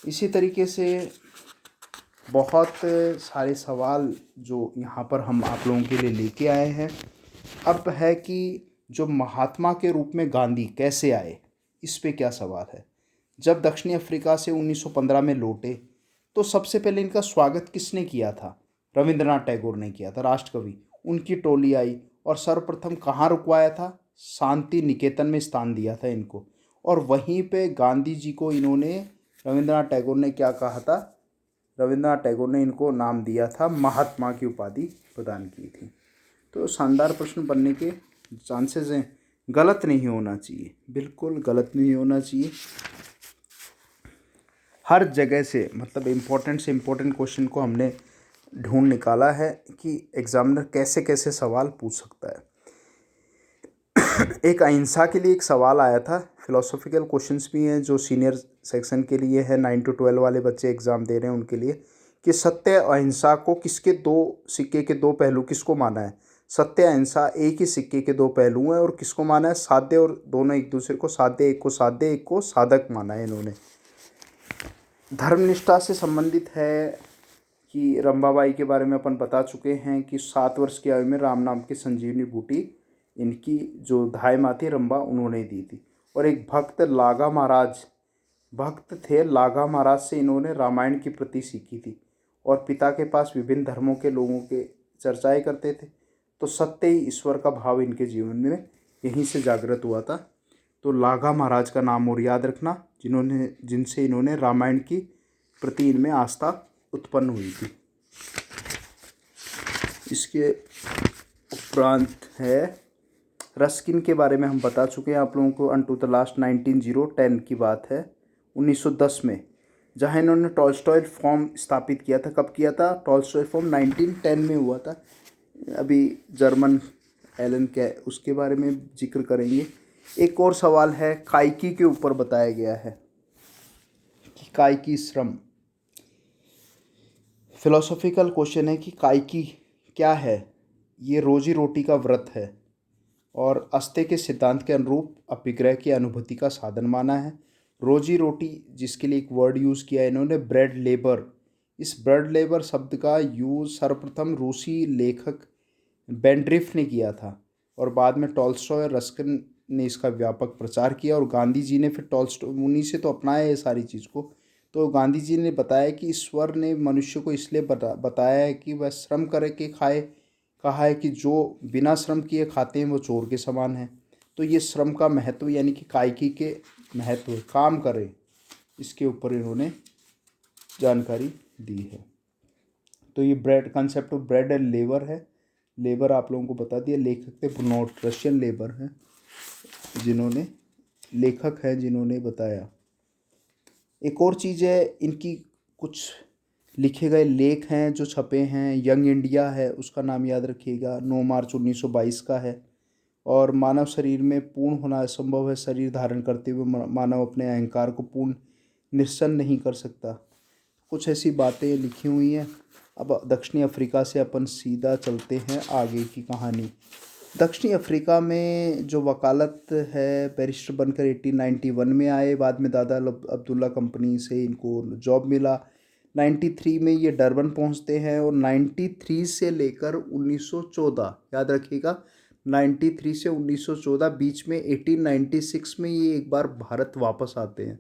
S1: इसी तरीके से बहुत सारे सवाल जो यहाँ पर हम आप लोगों के लिए लेके आए हैं। अब है कि जो महात्मा के रूप में गांधी कैसे आए, इस पे क्या सवाल है। जब दक्षिण अफ्रीका से 1915 में लौटे तो सबसे पहले इनका स्वागत किसने किया था, रविंद्रनाथ टैगोर ने किया था, राष्ट्रकवि। उनकी टोली आई और सर्वप्रथम कहाँ रुकवाया था, शांति निकेतन में स्थान दिया था इनको। और वहीं पे गांधी जी को इन्होंने, रविंद्रनाथ टैगोर ने क्या कहा था, रविंद्रनाथ टैगोर ने इनको नाम दिया था, महात्मा की उपाधि प्रदान की थी। तो शानदार प्रश्न बनने के चांसेस हैं, गलत नहीं होना चाहिए, बिल्कुल गलत नहीं होना चाहिए। हर जगह से मतलब इम्पोर्टेंट से इम्पोर्टेंट क्वेश्चन को हमने ढूंढ निकाला है कि एग्जामिनर कैसे कैसे सवाल पूछ सकता है। एक अहिंसा के लिए एक सवाल आया था, फिलोसॉफिकल क्वेश्चंस भी हैं जो सीनियर सेक्शन के लिए है, 9 to 12 वाले बच्चे एग्ज़ाम दे रहे हैं उनके लिए, कि सत्य अहिंसा को किसके दो सिक्के के दो पहलू किसको माना है। सत्य अहिंसा एक ही सिक्के के दो पहलू हैं और किसको माना है, साध्य और दोनों एक दूसरे को, साध्य एक को साध्य, एक को साधक माना है इन्होंने। धर्मनिष्ठा से संबंधित है कि रंभाबाई के बारे में अपन बता चुके हैं कि 7 वर्ष की आयु में राम नाम की संजीवनी बूटी इनकी जो धाय माँ थी रंभा, उन्होंने दी थी। और एक भक्त लागा महाराज, भक्त थे लागा महाराज से इन्होंने रामायण की प्रति सीखी थी और पिता के पास विभिन्न धर्मों के लोगों के चर्चाएं करते थे। तो सत्य ही ईश्वर का भाव इनके जीवन में यहीं से जागृत हुआ था। तो लागा महाराज का नाम और याद रखना, जिनसे इन्होंने रामायण की प्रति इनमें आस्था उत्पन्न हुई थी। इसके उपरांत है रस्किन के बारे में हम बता चुके हैं आप लोगों को, अनटू द लास्ट 1910 की बात है, 1910 में, जहां इन्होंने टॉल्स्टॉय फॉर्म स्थापित किया था। कब किया था, टॉल्स्टॉय फॉर्म 1910 में हुआ था। अभी जर्मन एलन क्या उसके बारे में जिक्र करेंगे। एक और सवाल है काइकी के ऊपर बताया गया है कि काइकी श्रम, फिलोसॉफिकल क्वेश्चन है कि काइकी क्या है। ये रोजी रोटी का व्रत है और अस्ते के सिद्धांत के अनुरूप अपिग्रह की अनुभूति का साधन माना है। रोजी रोटी जिसके लिए एक वर्ड यूज़ किया इन्होंने, ब्रेड लेबर। इस ब्रेड लेबर शब्द का यूज़ सर्वप्रथम रूसी लेखक बेंड्रिफ ने किया था और बाद में टॉल्स्टॉय और रस्किन ने इसका व्यापक प्रचार किया, और गांधी जी ने फिर टॉल्स्टॉय उन्हीं से तो अपनाया ये सारी चीज़ को। तो गांधी जी ने बताया कि ईश्वर ने मनुष्य को इसलिए बताया है कि वह श्रम करे के खाए। कहा है कि जो बिना श्रम किए खाते हैं वो चोर के समान है। तो ये श्रम का महत्व यानी कि कायकी के महत्व, काम करें, इसके ऊपर इन्होंने जानकारी दी है। तो ये bread concept of bread and labour है। लेबर आप लोगों को बता दिया, लेखक थे ब्रुनोट, रशियन लेबर हैं जिन्होंने, लेखक हैं जिन्होंने बताया। एक और चीज़ है, इनकी कुछ लिखे गए लेख हैं जो छपे हैं। यंग इंडिया है, उसका नाम याद रखिएगा, 9 मार्च 1922 का है। और मानव शरीर में पूर्ण होना असंभव है, शरीर धारण करते हुए मानव अपने अहंकार को पूर्ण निरसन नहीं कर सकता। कुछ ऐसी बातें लिखी हुई हैं। अब दक्षिणी अफ्रीका से अपन सीधा चलते हैं आगे की कहानी। दक्षिणी अफ्रीका में जो वकालत है, बैरिस्टर बनकर 1891 में आए। बाद में दादा अब्दुल्ला कंपनी से इनको जॉब मिला। 93 में ये डरबन पहुंचते हैं और 93 से लेकर 1914, याद रखिएगा 93 से 1914, बीच में 1896 में ये एक बार भारत वापस आते हैं।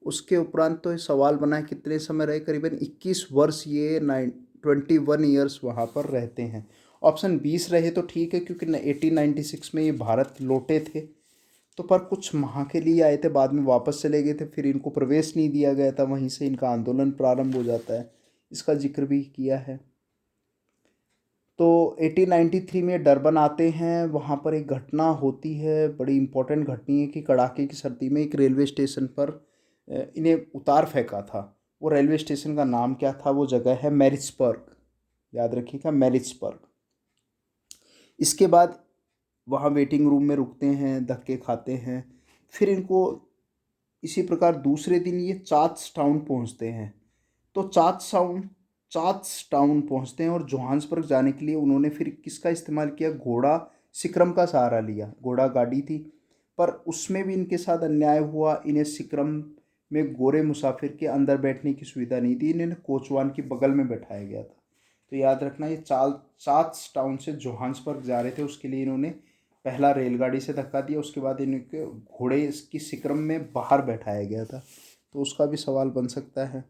S1: उसके उपरांत तो ये सवाल बना है कितने समय रहे, करीबन 21 वर्ष ये 21 ईयर्स वहाँ पर रहते हैं। ऑप्शन 20 रहे तो ठीक है, क्योंकि 1896 में ये भारत लौटे थे तो पर कुछ माह के लिए आए थे, बाद में वापस चले गए थे, फिर इनको प्रवेश नहीं दिया गया था, वहीं से इनका आंदोलन प्रारंभ हो जाता है, इसका जिक्र भी किया है। तो 1893 में डरबन आते हैं। वहाँ पर एक घटना होती है, बड़ी इम्पोर्टेंट घटना है कि कड़ाके की सर्दी में एक रेलवे स्टेशन पर इन्हें उतार फेंका था। वो रेलवे स्टेशन का नाम क्या था, वो जगह है मैरिट्सबर्ग, याद रखिएगा मैरिट्सबर्ग। इसके बाद वहाँ वेटिंग रूम में रुकते हैं, धक्के खाते हैं। फिर इनको इसी प्रकार दूसरे दिन ये चार्ल्स टाउन पहुँचते हैं। तो चार्ल्स टाउन पहुँचते हैं और जोहान्सबर्ग जाने के लिए उन्होंने फिर किसका इस्तेमाल किया, घोड़ा सिक्रम का सहारा लिया। घोड़ा गाड़ी थी, पर उसमें भी इनके साथ अन्याय हुआ। इन्हें सिक्रम में गोरे मुसाफिर के अंदर बैठने की सुविधा नहीं थी, इन्हें कोचवान की बगल में बैठाया गया था। तो याद रखना, ये चार्ल्स टाउन से जोहान्सबर्ग जा रहे थे, उसके लिए इन्होंने पहला रेलगाड़ी से धक्का दिया, उसके बाद इनके घोड़े की सिक्रम में बाहर बैठाया गया था। तो उसका भी सवाल बन सकता है।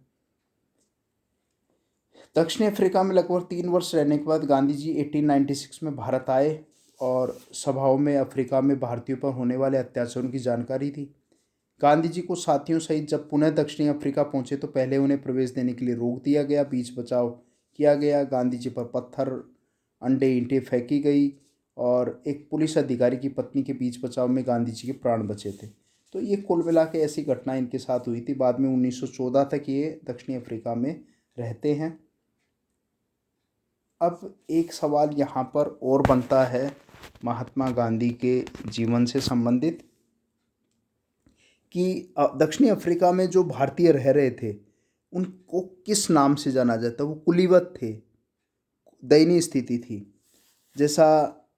S1: दक्षिण अफ्रीका में लगभग 3 वर्ष रहने के बाद गांधी जी 1896 में भारत आए और सभाओं में अफ्रीका में भारतीयों पर होने वाले अत्याचारों की जानकारी थी। गांधी जी को साथियों सहित जब पुनः दक्षिणी अफ्रीका पहुंचे तो पहले उन्हें प्रवेश देने के लिए रोक दिया गया, बीच बचाव किया गया। गांधी जी पर पत्थर, अंडे, ईंटें फेंकी गई और एक पुलिस अधिकारी की पत्नी के बीच बचाव में गांधी जी के प्राण बचे थे। तो ये कुल मिला के ऐसी घटना इनके साथ हुई थी। बाद में 1914 तक ये दक्षिणी अफ्रीका में रहते हैं। अब एक सवाल यहाँ पर और बनता है महात्मा गांधी के जीवन से संबंधित कि दक्षिणी अफ्रीका में जो भारतीय रह रहे थे उनको किस नाम से जाना जाता। वो कुलीवत थे, दयनीय स्थिति थी। जैसा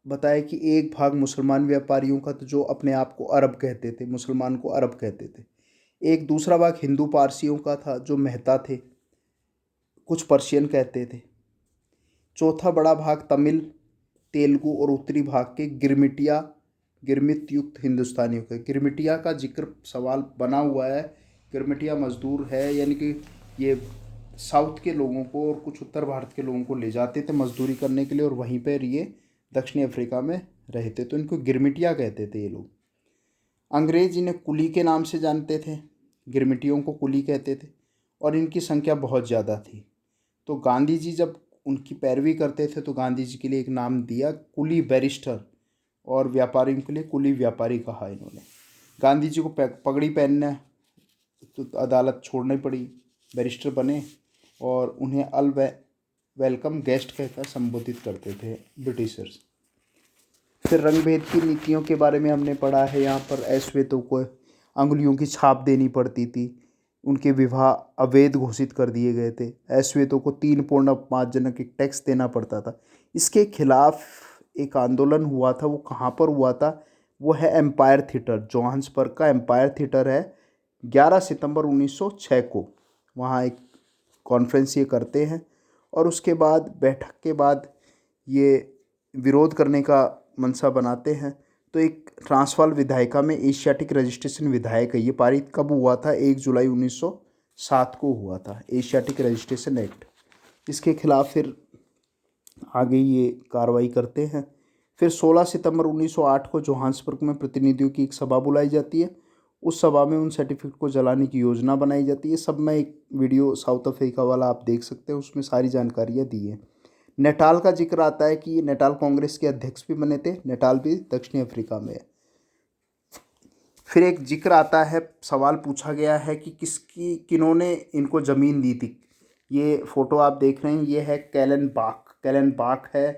S1: बताया कि एक भाग मुसलमान व्यापारियों का था जो अपने आप को अरब कहते थे, मुसलमान को अरब कहते थे। एक दूसरा भाग हिंदू पारसियों का था जो मेहता थे, कुछ पर्शियन कहते थे। चौथा बड़ा भाग तमिल, तेलुगु और उत्तरी भाग के गिरमिट युक्त हिंदुस्तानियों का। गिरमिटिया का जिक्र सवाल बना हुआ है। गिरमिटिया मजदूर है, यानी कि ये साउथ के लोगों को और कुछ उत्तर भारत के लोगों को ले जाते थे मजदूरी करने के लिए और वहीं पर ये दक्षिणी अफ्रीका में रहते, तो इनको गिरमिटिया कहते थे ये लोग। अंग्रेज इन्हें कुली के नाम से जानते थे, गिरमिटियों को कुली कहते थे और इनकी संख्या बहुत ज़्यादा थी। तो गांधी जी जब उनकी पैरवी करते थे तो गांधी जी के लिए एक नाम दिया कुली बैरिस्टर, और व्यापारियों के लिए कुली व्यापारी कहा इन्होंने। गांधी जी को पगड़ी पहनना तो अदालत छोड़नी पड़ी, बैरिस्टर बने और उन्हें वेलकम गेस्ट कहकर संबोधित करते थे ब्रिटिशर्स। फिर रंग भेद की नीतियों के बारे में हमने पढ़ा है। यहाँ पर अश्वेतों को अंगुलियों की छाप देनी पड़ती थी, उनके विवाह अवैध घोषित कर दिए गए थे। अश्वेतों को 3 पूर्ण अपमानजनक एक टैक्स देना पड़ता था। इसके खिलाफ एक आंदोलन हुआ था, वो कहाँ पर हुआ था, वो है एम्पायर थिएटर, जोहान्सबर्ग का एम्पायर थिएटर है। 11 सितंबर 1906 को वहाँ एक कॉन्फ्रेंस ये करते हैं और उसके बाद बैठक के बाद ये विरोध करने का मनसा बनाते हैं। तो एक ट्रांसवाल विधायिका में एशियाटिक रजिस्ट्रेशन विधायक है। ये पारित कब हुआ था? 1 जुलाई 1907 को हुआ था एशियाटिक रजिस्ट्रेशन एक्ट। इसके खिलाफ फिर आगे ये कार्रवाई करते हैं। फिर 16 सितंबर 1908 को जोहान्सबर्ग में प्रतिनिधियों की एक सभा बुलाई जाती है। उस सभा में उन सर्टिफिकेट को जलाने की योजना बनाई जाती है। सब में एक वीडियो साउथ अफ्रीका वाला आप देख सकते हैं, उसमें सारी जानकारियाँ दी हैं। नेटाल का जिक्र आता है कि नेटाल कांग्रेस के अध्यक्ष भी बने थे। नेटाल भी दक्षिणी अफ्रीका में है। फिर एक जिक्र आता है, सवाल पूछा गया है कि किन्होंने इनको ज़मीन दी थी। ये फ़ोटो आप देख रहे हैं, ये है कैलन बाक है।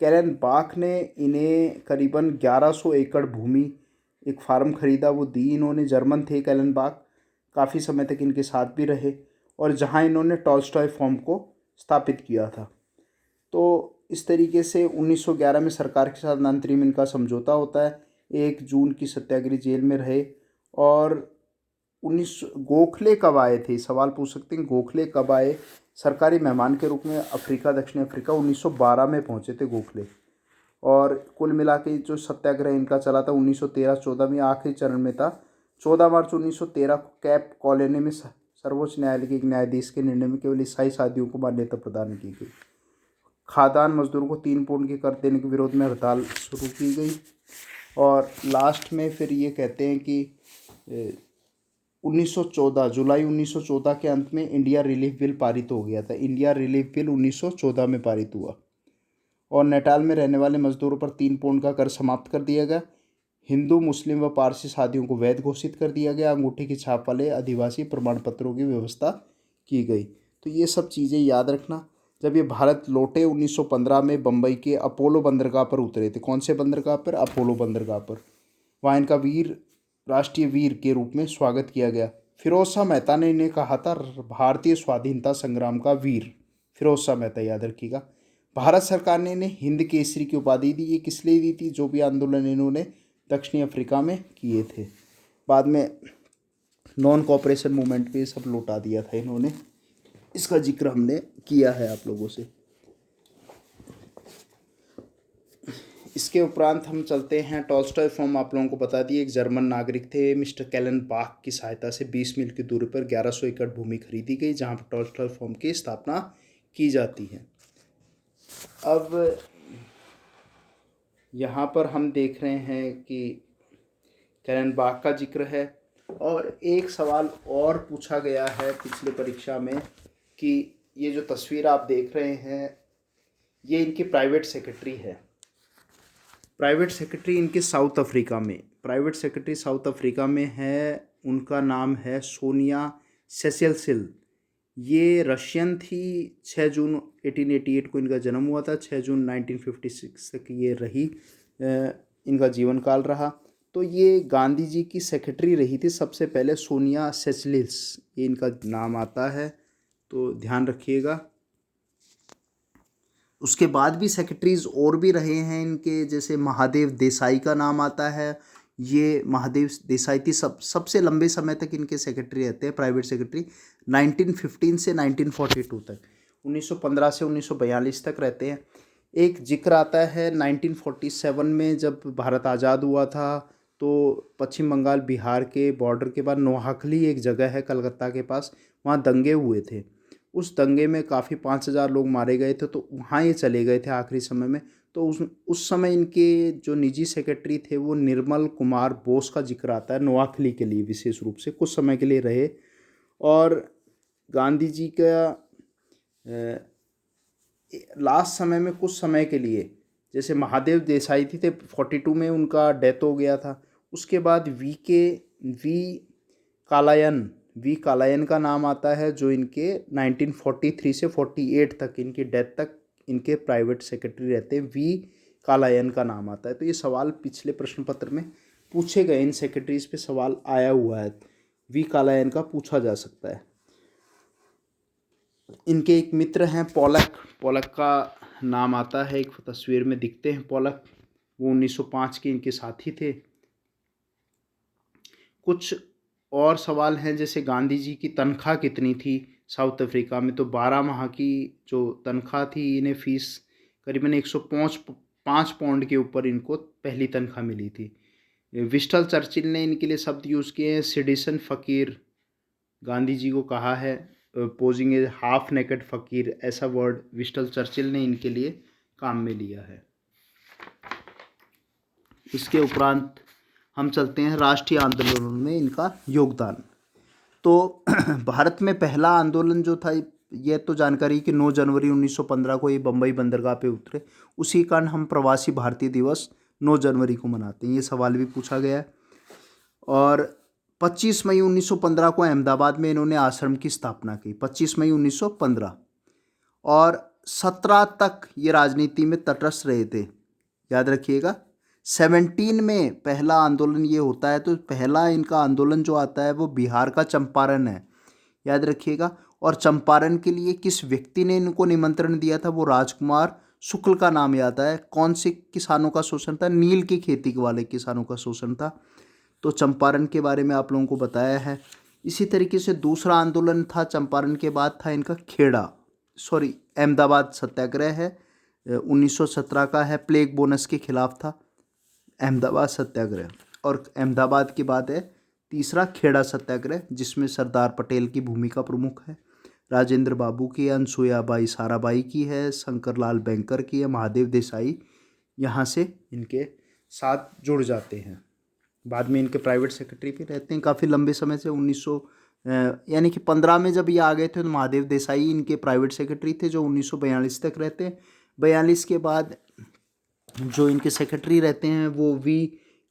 S1: कैलन बाक ने इन्हें करीबन 1100 एकड़ भूमि, एक फार्म खरीदा, वो दी इन्होंने। जर्मन थे कैलन बाक, काफ़ी समय तक इनके साथ भी रहे और जहाँ इन्होंने टॉल्स्टॉय फॉर्म को स्थापित किया था। तो इस तरीके से 1911 में सरकार के साथ अंतरिम इनका समझौता होता है। 1 जून की सत्याग्रह जेल में रहे। और 19 गोखले कब आए थे, सवाल पूछ सकते हैं, गोखले कब आए? सरकारी मेहमान के रूप में दक्षिण अफ्रीका 1912 में पहुंचे थे गोखले। और कुल मिला के जो सत्याग्रह इनका चला था 1913-14 में, आखिरी चरण में था। 14 मार्च 1913 को कैप कॉलोनी में सर्वोच्च न्यायालय के एक न्यायाधीश के निर्णय में केवल ईसाई शादियों को मान्यता प्रदान की गई। खाद्यान मजदूरों को 3 पौंड के कर देने के विरोध में हड़ताल शुरू की गई। और लास्ट में फिर ये कहते हैं कि 1914 जुलाई 1914 के अंत में इंडिया रिलीफ बिल पारित हो गया था। इंडिया रिलीफ बिल 1914 में पारित हुआ और नेटाल में रहने वाले मजदूरों पर 3 पौंड का कर समाप्त कर दिया गया। हिंदू, मुस्लिम व पारसी शादियों को वैध घोषित कर दिया गया। अंगूठी की छाप वाले आदिवासी प्रमाण पत्रों की व्यवस्था की गई। तो ये सब चीज़ें याद रखना। जब ये भारत लौटे 1915 में बम्बई के अपोलो बंदरगाह पर उतरे थे। कौन से बंदरगाह पर? अपोलो बंदरगाह पर। वहाँ इनका राष्ट्रीय वीर के रूप में स्वागत किया गया। फिरोज शाह मेहता ने इन्हें कहा था भारतीय स्वाधीनता संग्राम का वीर। फिरोज शाह मेहता, याद रखिएगा। भारत सरकार ने इन्हें हिंद केसरी की उपाधि दी। ये किस लिए दी थी? जो भी आंदोलन इन्होंने दक्षिणी अफ्रीका में किए थे। बाद में नॉन कोऑपरेशन मूवमेंट पे सब लौटा दिया था इन्होंने। इसका जिक्र हमने किया है आप लोगों से। इसके उपरांत हम चलते हैं, टॉल्स्टॉय फॉर्म आप लोगों को बता दिए। एक जर्मन नागरिक थे, मिस्टर कैलन बाक की सहायता से 20 मील की दूरी पर 1100 एकड़ भूमि खरीदी गई, जहां पर टॉल्स्टॉय फॉर्म की स्थापना की जाती है। अब यहाँ पर हम देख रहे हैं कि कैलन बाक का जिक्र है। और एक सवाल और पूछा गया है पिछले परीक्षा में कि ये जो तस्वीर आप देख रहे हैं, ये इनकी प्राइवेट सेक्रेटरी है। प्राइवेट सेक्रेटरी इनके साउथ अफ्रीका में, प्राइवेट सेक्रेटरी साउथ अफ्रीका में है। उनका नाम है सोनिया सेसेल्सिल। ये रशियन थी। 6 जून 1888 को इनका जन्म हुआ था। 6 जून 1956 तक ये रही, इनका जीवन काल रहा। तो ये गांधी जी की सेक्रेटरी रही थी सबसे पहले, सोनिया सेसेल्सिल, ये इनका नाम आता है, तो ध्यान रखिएगा। उसके बाद भी सेक्रेटरीज और भी रहे हैं इनके, जैसे महादेव देसाई का नाम आता है। ये महादेव देसाई थी सबसे लंबे समय तक इनके सेक्रेटरी रहते हैं, प्राइवेट सेक्रेटरी। 1915 से 1942 तक, 1915 से 1942 तक रहते हैं। एक जिक्र आता है 1947 में, जब भारत आज़ाद हुआ था, तो पश्चिम बंगाल बिहार के बॉर्डर के बाद नोहाकली एक जगह है कलकत्ता के पास, वहाँ दंगे हुए थे। उस दंगे में काफ़ी 5000 लोग मारे गए थे, तो वहाँ ये चले गए थे आखिरी समय में। तो उस समय इनके जो निजी सेक्रेटरी थे वो निर्मल कुमार बोस का जिक्र आता है। नोआखली के लिए विशेष रूप से कुछ समय के लिए रहे। और गांधी जी का लास्ट समय में कुछ समय के लिए, जैसे महादेव देसाई थी थे 42 में उनका डेथ हो गया था। उसके बाद वी कालायन का नाम आता है, जो इनके 1943 से 48 तक, इनकी डेथ तक इनके प्राइवेट सेक्रेटरी रहते हैं। वी कालायन का नाम आता है। तो ये सवाल पिछले प्रश्न पत्र में पूछे गए, इन सेक्रेटरीज पे सवाल आया हुआ है, वी कालायन का पूछा जा सकता है। इनके एक मित्र हैं पोलक का नाम आता है, एक तस्वीर में दिखते हैं पोलक, वो 1905 के इनके साथी थे। कुछ और सवाल हैं, जैसे गांधी जी की तनख्वाह कितनी थी साउथ अफ्रीका में, तो 12 माह की जो तनख्वाह थी, इन्हें फीस करीबन 105 पाउंड के ऊपर इनको पहली तनख्वाह मिली थी। विस्टल चर्चिल ने इनके लिए शब्द यूज़ किए हैं, सिडिशन फ़कीर गांधी जी को कहा है, पोजिंग ए हाफ नेकेड फ़कीर, ऐसा वर्ड विस्टल चर्चिल ने इनके लिए काम में लिया है। इसके उपरांत हम चलते हैं राष्ट्रीय आंदोलनों में इनका योगदान। तो भारत में पहला आंदोलन जो था, यह तो जानकारी कि 9 जनवरी 1915 को ये बम्बई बंदरगाह पे उतरे। उसी कारण हम प्रवासी भारतीय दिवस 9 जनवरी को मनाते हैं, ये सवाल भी पूछा गया है। और 25 मई 1915 को अहमदाबाद में इन्होंने आश्रम की स्थापना की, 25 मई 1915। और 17 तक ये राजनीति में तटस्थ रहे थे, याद रखिएगा। 17 में पहला आंदोलन ये होता है, तो पहला इनका आंदोलन जो आता है वो बिहार का चंपारण है, याद रखिएगा। और चंपारण के लिए किस व्यक्ति ने इनको निमंत्रण दिया था, वो राजकुमार शुक्ल का नाम याद है। कौन से किसानों का शोषण था? नील की खेती वाले किसानों का शोषण था। तो चंपारण के बारे में आप लोगों को बताया है। इसी तरीके से दूसरा आंदोलन था चंपारण के बाद, था इनका अहमदाबाद सत्याग्रह है, 1917 का है, प्लेग बोनस के खिलाफ था अहमदाबाद सत्याग्रह। और अहमदाबाद के बाद है तीसरा खेड़ा सत्याग्रह, जिसमें सरदार पटेल की भूमिका प्रमुख है, राजेंद्र बाबू की, अनसुयाबाई साराबाई की है, शंकरलाल बैंकर की है, महादेव देसाई यहाँ से इनके साथ जुड़ जाते हैं। बाद में इनके प्राइवेट सेक्रेटरी भी रहते हैं काफ़ी लंबे समय से। 1900 यानी कि 15 में जब ये आ गए थे तो महादेव देसाई इनके प्राइवेट सेक्रेटरी थे, जो 1942 तक रहते हैं। 42 के बाद जो इनके सेक्रेटरी रहते हैं वो वी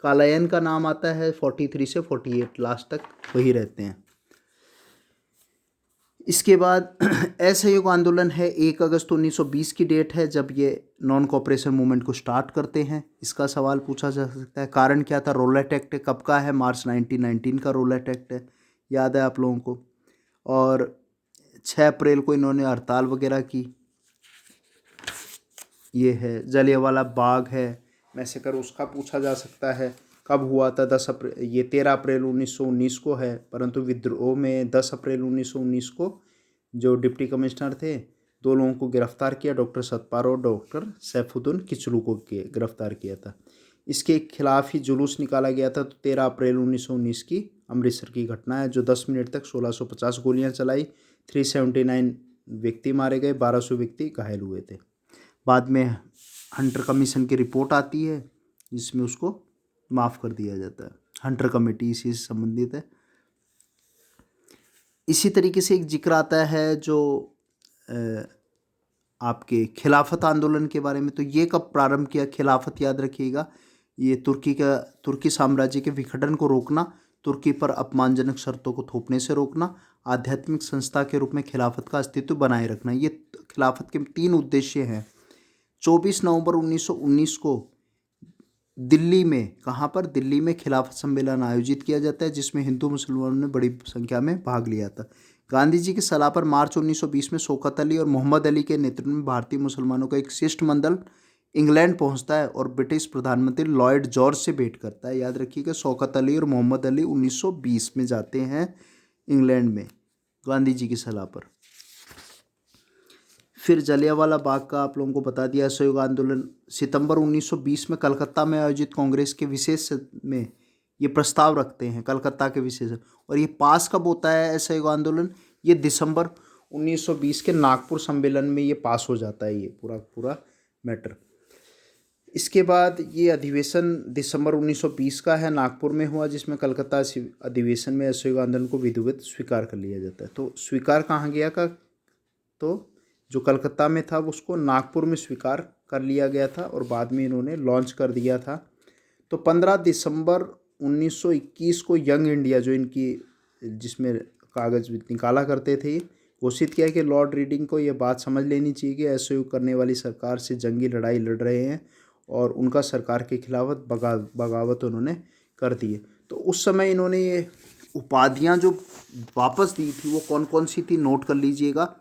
S1: कालायन का नाम आता है, 43 से 48 लास्ट तक वही रहते हैं। इसके बाद असहयोग आंदोलन है, 1 अगस्त 1920 की डेट है जब ये नॉन कोऑपरेशन मूवमेंट को स्टार्ट करते हैं। इसका सवाल पूछा जा सकता है। कारण क्या था? रोलेट एक्ट कब का है? मार्च 1919 का रोलेट एक्ट है, याद है आप लोगों को। और 6 अप्रैल को इन्होंने हड़ताल वगैरह की। ये है जलियांवाला बाग है मैसेकर, उसका पूछा जा सकता है कब हुआ था। 10 अप्रैल, ये 13 अप्रैल 1919 को है, परंतु विद्रोह में 10 अप्रैल 1919 को जो डिप्टी कमिश्नर थे, 2 लोगों को गिरफ्तार किया, डॉक्टर सतपाल और डॉक्टर सैफुद्दीन किचलू को गिरफ्तार किया था। इसके खिलाफ ही जुलूस निकाला गया था। तो 13 अप्रैल 1919 की अमृतसर की घटना है, जो 10 मिनट तक 1650 गोलियां चलाई, 379 व्यक्ति मारे गए, 1200 व्यक्ति घायल हुए थे। बाद में हंटर कमीशन की रिपोर्ट आती है जिसमें उसको माफ़ कर दिया जाता है। हंटर कमेटी इसी से संबंधित है। इसी तरीके से एक जिक्र आता है जो आपके खिलाफत आंदोलन के बारे में। तो ये कब प्रारंभ किया? खिलाफत याद रखिएगा, ये तुर्की साम्राज्य के विघटन को रोकना, तुर्की पर अपमानजनक शर्तों को थोपने से रोकना, आध्यात्मिक संस्था के रूप में खिलाफत का अस्तित्व बनाए रखना। ये खिलाफत के 3 उद्देश्य हैं। 24 नवंबर 1919 को दिल्ली में, कहाँ पर? दिल्ली में खिलाफत सम्मेलन आयोजित किया जाता है, जिसमें हिंदू मुसलमानों ने बड़ी संख्या में भाग लिया था। गांधी जी की सलाह पर मार्च 1920 में शौकत अली और मोहम्मद अली के नेतृत्व में भारतीय मुसलमानों का एक शिष्टमंडल इंग्लैंड पहुंचता है और ब्रिटिश प्रधानमंत्री लॉयड जॉर्ज से भेंट करता है। याद रखिएगा, शौकत अली और मोहम्मद अली 1920 में जाते हैं इंग्लैंड में गांधी जी की सलाह पर। फिर जलियांवाला बाग का आप लोगों को बता दिया। असहयोग आंदोलन सितंबर 1920 में कलकत्ता में आयोजित कांग्रेस के विशेष में ये प्रस्ताव रखते हैं, कलकत्ता के विशेष। और ये पास कब होता है असहयोग आंदोलन? ये दिसंबर 1920 के नागपुर सम्मेलन में ये पास हो जाता है, ये पूरा मैटर। इसके बाद ये अधिवेशन दिसंबर 1920 का है, नागपुर में हुआ, जिसमें कलकत्ता अधिवेशन में असहयोग आंदोलन को विधिवत स्वीकार कर लिया जाता है। तो स्वीकार कहाँ गया का? तो जो कलकत्ता में था उसको नागपुर में स्वीकार कर लिया गया था और बाद में इन्होंने लॉन्च कर दिया था। तो 15 दिसंबर 1921 को यंग इंडिया, जो इनकी जिसमें कागज़ निकाला करते थे, घोषित किया कि लॉर्ड रीडिंग को ये बात समझ लेनी चाहिए कि असहयोग करने वाली सरकार से जंगी लड़ाई लड़ रहे हैं और उनका सरकार के खिलाफ बगावत उन्होंने कर दी है। तो उस समय इन्होंने ये उपाधियाँ जो वापस दी थी वो कौन कौन सी थी, नोट कर लीजिएगा।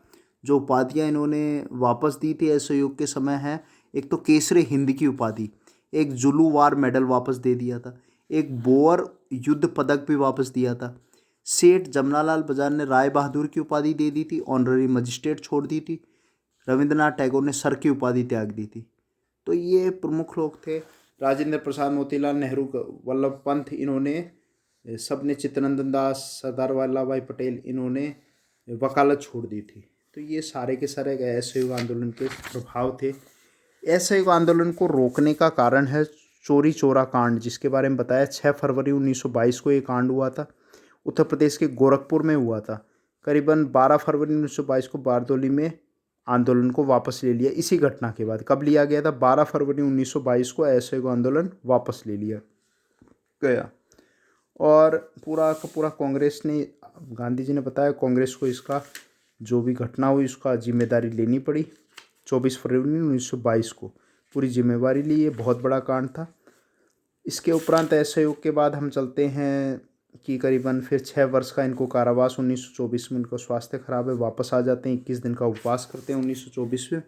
S1: जो उपाधियाँ इन्होंने वापस दी थी असहयोग के समय है, एक तो केसरे हिंद की उपाधि, एक जुलू वार मेडल वापस दे दिया था, एक बोअर युद्ध पदक भी वापस दिया था, सेठ जमनालाल बजाज ने राय बहादुर की उपाधि दे दी थी, ऑनररी मजिस्ट्रेट छोड़ दी थी। रविंद्रनाथ टैगोर ने सर की उपाधि त्याग दी थी। तो ये प्रमुख लोग थे। राजेंद्र प्रसाद, मोतीलाल नेहरू, वल्लभ पंत, इन्होंने सब ने, चित्तरंजन दास, सरदार वल्लभ भाई पटेल, इन्होंने वकालत छोड़ दी थी। तो ये सारे के सारे असहयोग आंदोलन के प्रभाव थे। असहयोग आंदोलन को रोकने का कारण है चोरी चोरा कांड, जिसके बारे में बताया। 6 फरवरी 1922 को ये कांड हुआ था, उत्तर प्रदेश के गोरखपुर में हुआ था। करीबन 12 फरवरी 1922 को बारदोली में आंदोलन को वापस ले लिया। इसी घटना के बाद कब लिया गया था? 12 फरवरी 1922 को असहयोग आंदोलन वापस ले लिया गया। और पूरा का पूरा कांग्रेस ने, गांधी जी ने बताया, कांग्रेस को इसका जो भी घटना हुई उसका जिम्मेदारी लेनी पड़ी। 24 फरवरी 1922 को पूरी जिम्मेवारी ली। ये बहुत बड़ा कांड था। इसके उपरांत असहयोग के बाद हम चलते हैं कि करीबन फिर 6 वर्ष का इनको कारावास। 1924 में इनको स्वास्थ्य खराब है, वापस आ जाते हैं, 21 दिन का उपवास करते हैं 1924 में।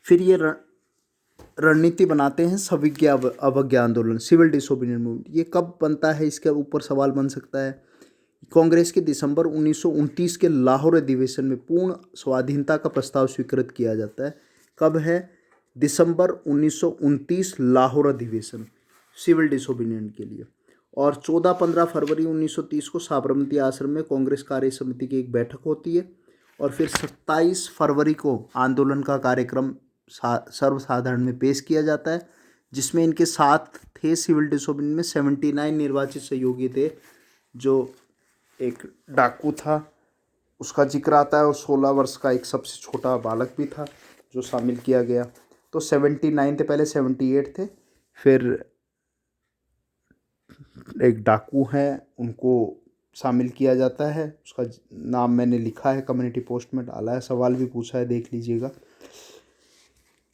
S1: फिर ये रणनीति बनाते हैं सविज्ञ अवज्ञा आंदोलन, सिविल डिसोबीडियंस मूवमेंट। ये कब बनता है, इसके ऊपर सवाल बन सकता है। कांग्रेस के दिसंबर 1929 के लाहौर अधिवेशन में पूर्ण स्वाधीनता का प्रस्ताव स्वीकृत किया जाता है। कब है? दिसंबर 1929 लाहौर अधिवेशन सिविल डिसोबीडियंस के लिए। और 14-15 फरवरी 1930 को साबरमती आश्रम में कांग्रेस कार्य समिति की एक बैठक होती है। और फिर 27 फरवरी को आंदोलन का कार्यक्रम सर्वसाधारण में पेश किया जाता है, जिसमें इनके साथ थे सिविल डिसोबीडियंस में 79 निर्वाचित सहयोगी थे। जो एक डाकू था उसका जिक्र आता है, और 16 वर्ष का एक सबसे छोटा बालक भी था जो शामिल किया गया। तो 79 थे, पहले 78 थे। फिर एक डाकू हैं, उनको शामिल किया जाता है। उसका नाम मैंने लिखा है, कम्युनिटी पोस्ट में डाला है, सवाल भी पूछा है, देख लीजिएगा।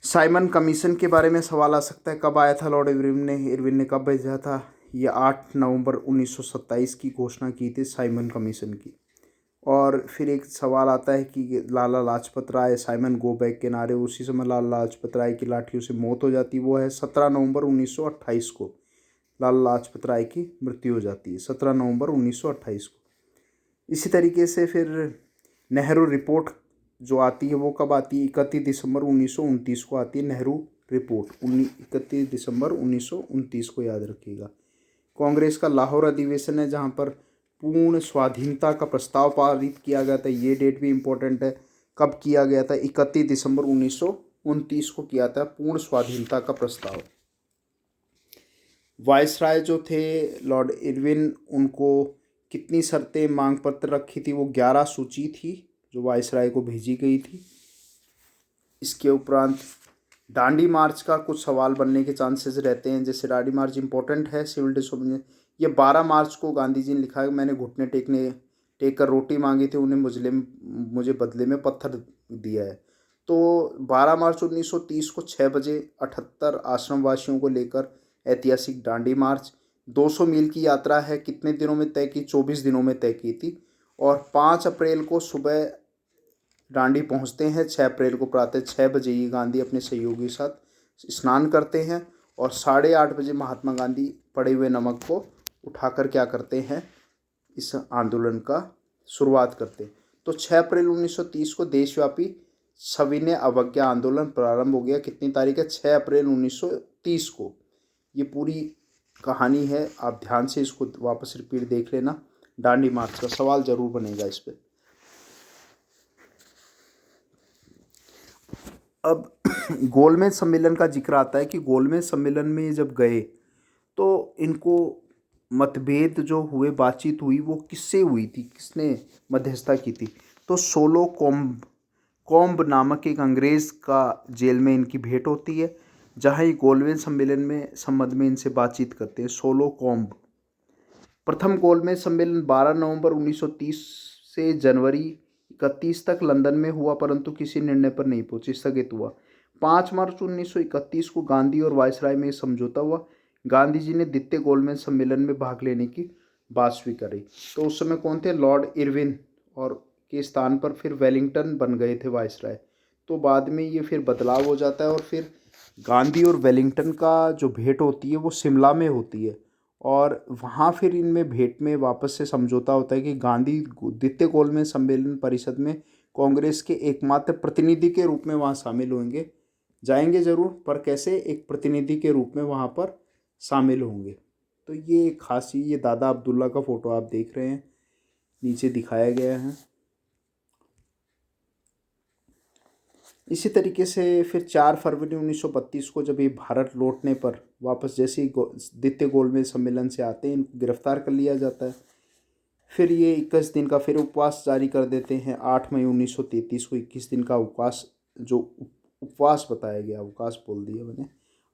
S1: साइमन कमीशन के बारे में सवाल आ सकता है, कब आया था लॉर्ड इरविन ने कब भेजा था? ये 8 नवंबर 1927 की घोषणा की थी साइमन कमीशन की। और फिर एक सवाल आता है कि Lala Lajpat Rai, Simon go back के नारे, उसी समय लाला लाजपत राय की लाठियों से मौत हो जाती। वो है 17 नवंबर 1928 को लाला लाजपत राय की मृत्यु हो जाती है, 17 नवंबर 1928 को। इसी तरीके से फिर नेहरू रिपोर्ट जो आती है वो कब आती है? 31 दिसंबर 1929 को आती है नेहरू रिपोर्ट। 31 दिसंबर 1929 को याद रखिएगा। कांग्रेस का लाहौर अधिवेशन है, जहाँ पर पूर्ण स्वाधीनता का प्रस्ताव पारित किया गया था। ये डेट भी इम्पोर्टेंट है, कब किया गया था? 31 दिसंबर 1929 को किया था पूर्ण स्वाधीनता का प्रस्ताव। वायसराय जो थे लॉर्ड इरविन, उनको कितनी शर्तें मांग पत्र रखी थी? वो 11 सूची थी जो वायसराय को भेजी गई थी। इसके उपरांत डांडी मार्च का कुछ सवाल बनने के चांसेस रहते हैं। जैसे डांडी मार्च इंपॉर्टेंट है सिविल डिसोबीडियंस। ये 12 मार्च को गांधी जी ने लिखा है, मैंने घुटने टेक कर रोटी मांगी थी, उन्हें मुझे बदले में पत्थर दिया है। तो 12 मार्च 1930 को 6 बजे 78 आश्रमवासियों को लेकर ऐतिहासिक डांडी मार्च। 200 मील की यात्रा है, कितने दिनों में तय की? 24 दिनों में तय की थी। और 5 अप्रैल को सुबह डांडी पहुंचते हैं। 6 अप्रैल को प्रातः 6 बजे ये गांधी अपने सहयोगी के साथ स्नान करते हैं, और 8:30 बजे महात्मा गांधी पड़े हुए नमक को उठाकर क्या करते हैं? इस आंदोलन का शुरुआत करते हैं। तो 6 अप्रैल 1930 को देशव्यापी सविनय अवज्ञा आंदोलन प्रारंभ हो गया। कितनी तारीख है? 6 अप्रैल 1930 को। ये पूरी कहानी है, आप ध्यान से इसको वापस रिपीट देख लेना। डांडी मार्च का सवाल जरूर बनेगा इस पर। अब गोलमेज सम्मेलन का जिक्र आता है कि गोलमेज सम्मेलन में जब गए तो इनको मतभेद जो हुए, बातचीत हुई, वो किससे हुई थी, किसने मध्यस्थता की थी? तो सोलो कॉम्ब नामक एक अंग्रेज़ का जेल में इनकी भेंट होती है, जहाँ ये गोलमेज सम्मेलन में संबंध में इनसे बातचीत करते हैं। Solo comb. प्रथम गोलमेज सम्मेलन 12 नवंबर 1930 से जनवरी 31 तक लंदन में हुआ, परंतु किसी निर्णय पर नहीं पहुंचे, स्थगित हुआ। 5 मार्च 1931 को गांधी और वायसराय में समझौता हुआ। गांधी जी ने द्वितीय गोलमेज सम्मेलन में भाग लेने की बात स्वीकारी। तो उस समय कौन थे? लॉर्ड इरविन, और के स्थान पर फिर वेलिंगटन बन गए थे वायसराय। तो बाद में ये फिर बदलाव हो जाता है, और फिर गांधी और वेलिंगटन का जो भेंट होती है वो शिमला में होती है, और वहाँ फिर इनमें भेंट में वापस से समझौता होता है कि गांधी द्वितीय गोलमेज सम्मेलन परिषद में कांग्रेस के एकमात्र प्रतिनिधि के रूप में वहाँ शामिल होंगे, जाएंगे ज़रूर, पर कैसे, एक प्रतिनिधि के रूप में वहाँ पर शामिल होंगे। तो ये खास चीज़, ये दादा अब्दुल्ला का फ़ोटो आप देख रहे हैं, नीचे दिखाया गया है। इसी तरीके से फिर 4 फरवरी 1932 को जब ये भारत लौटने पर वापस जैसे ही द्वितीय गोलमेज सम्मेलन से आते हैं, इनको गिरफ्तार कर लिया जाता है। फिर ये 21 दिन का फिर उपवास जारी कर देते हैं। 8 मई 1933 को 21 दिन का उपवास, जो उपवास बताया गया, अवकाश बोल दिया मैंने,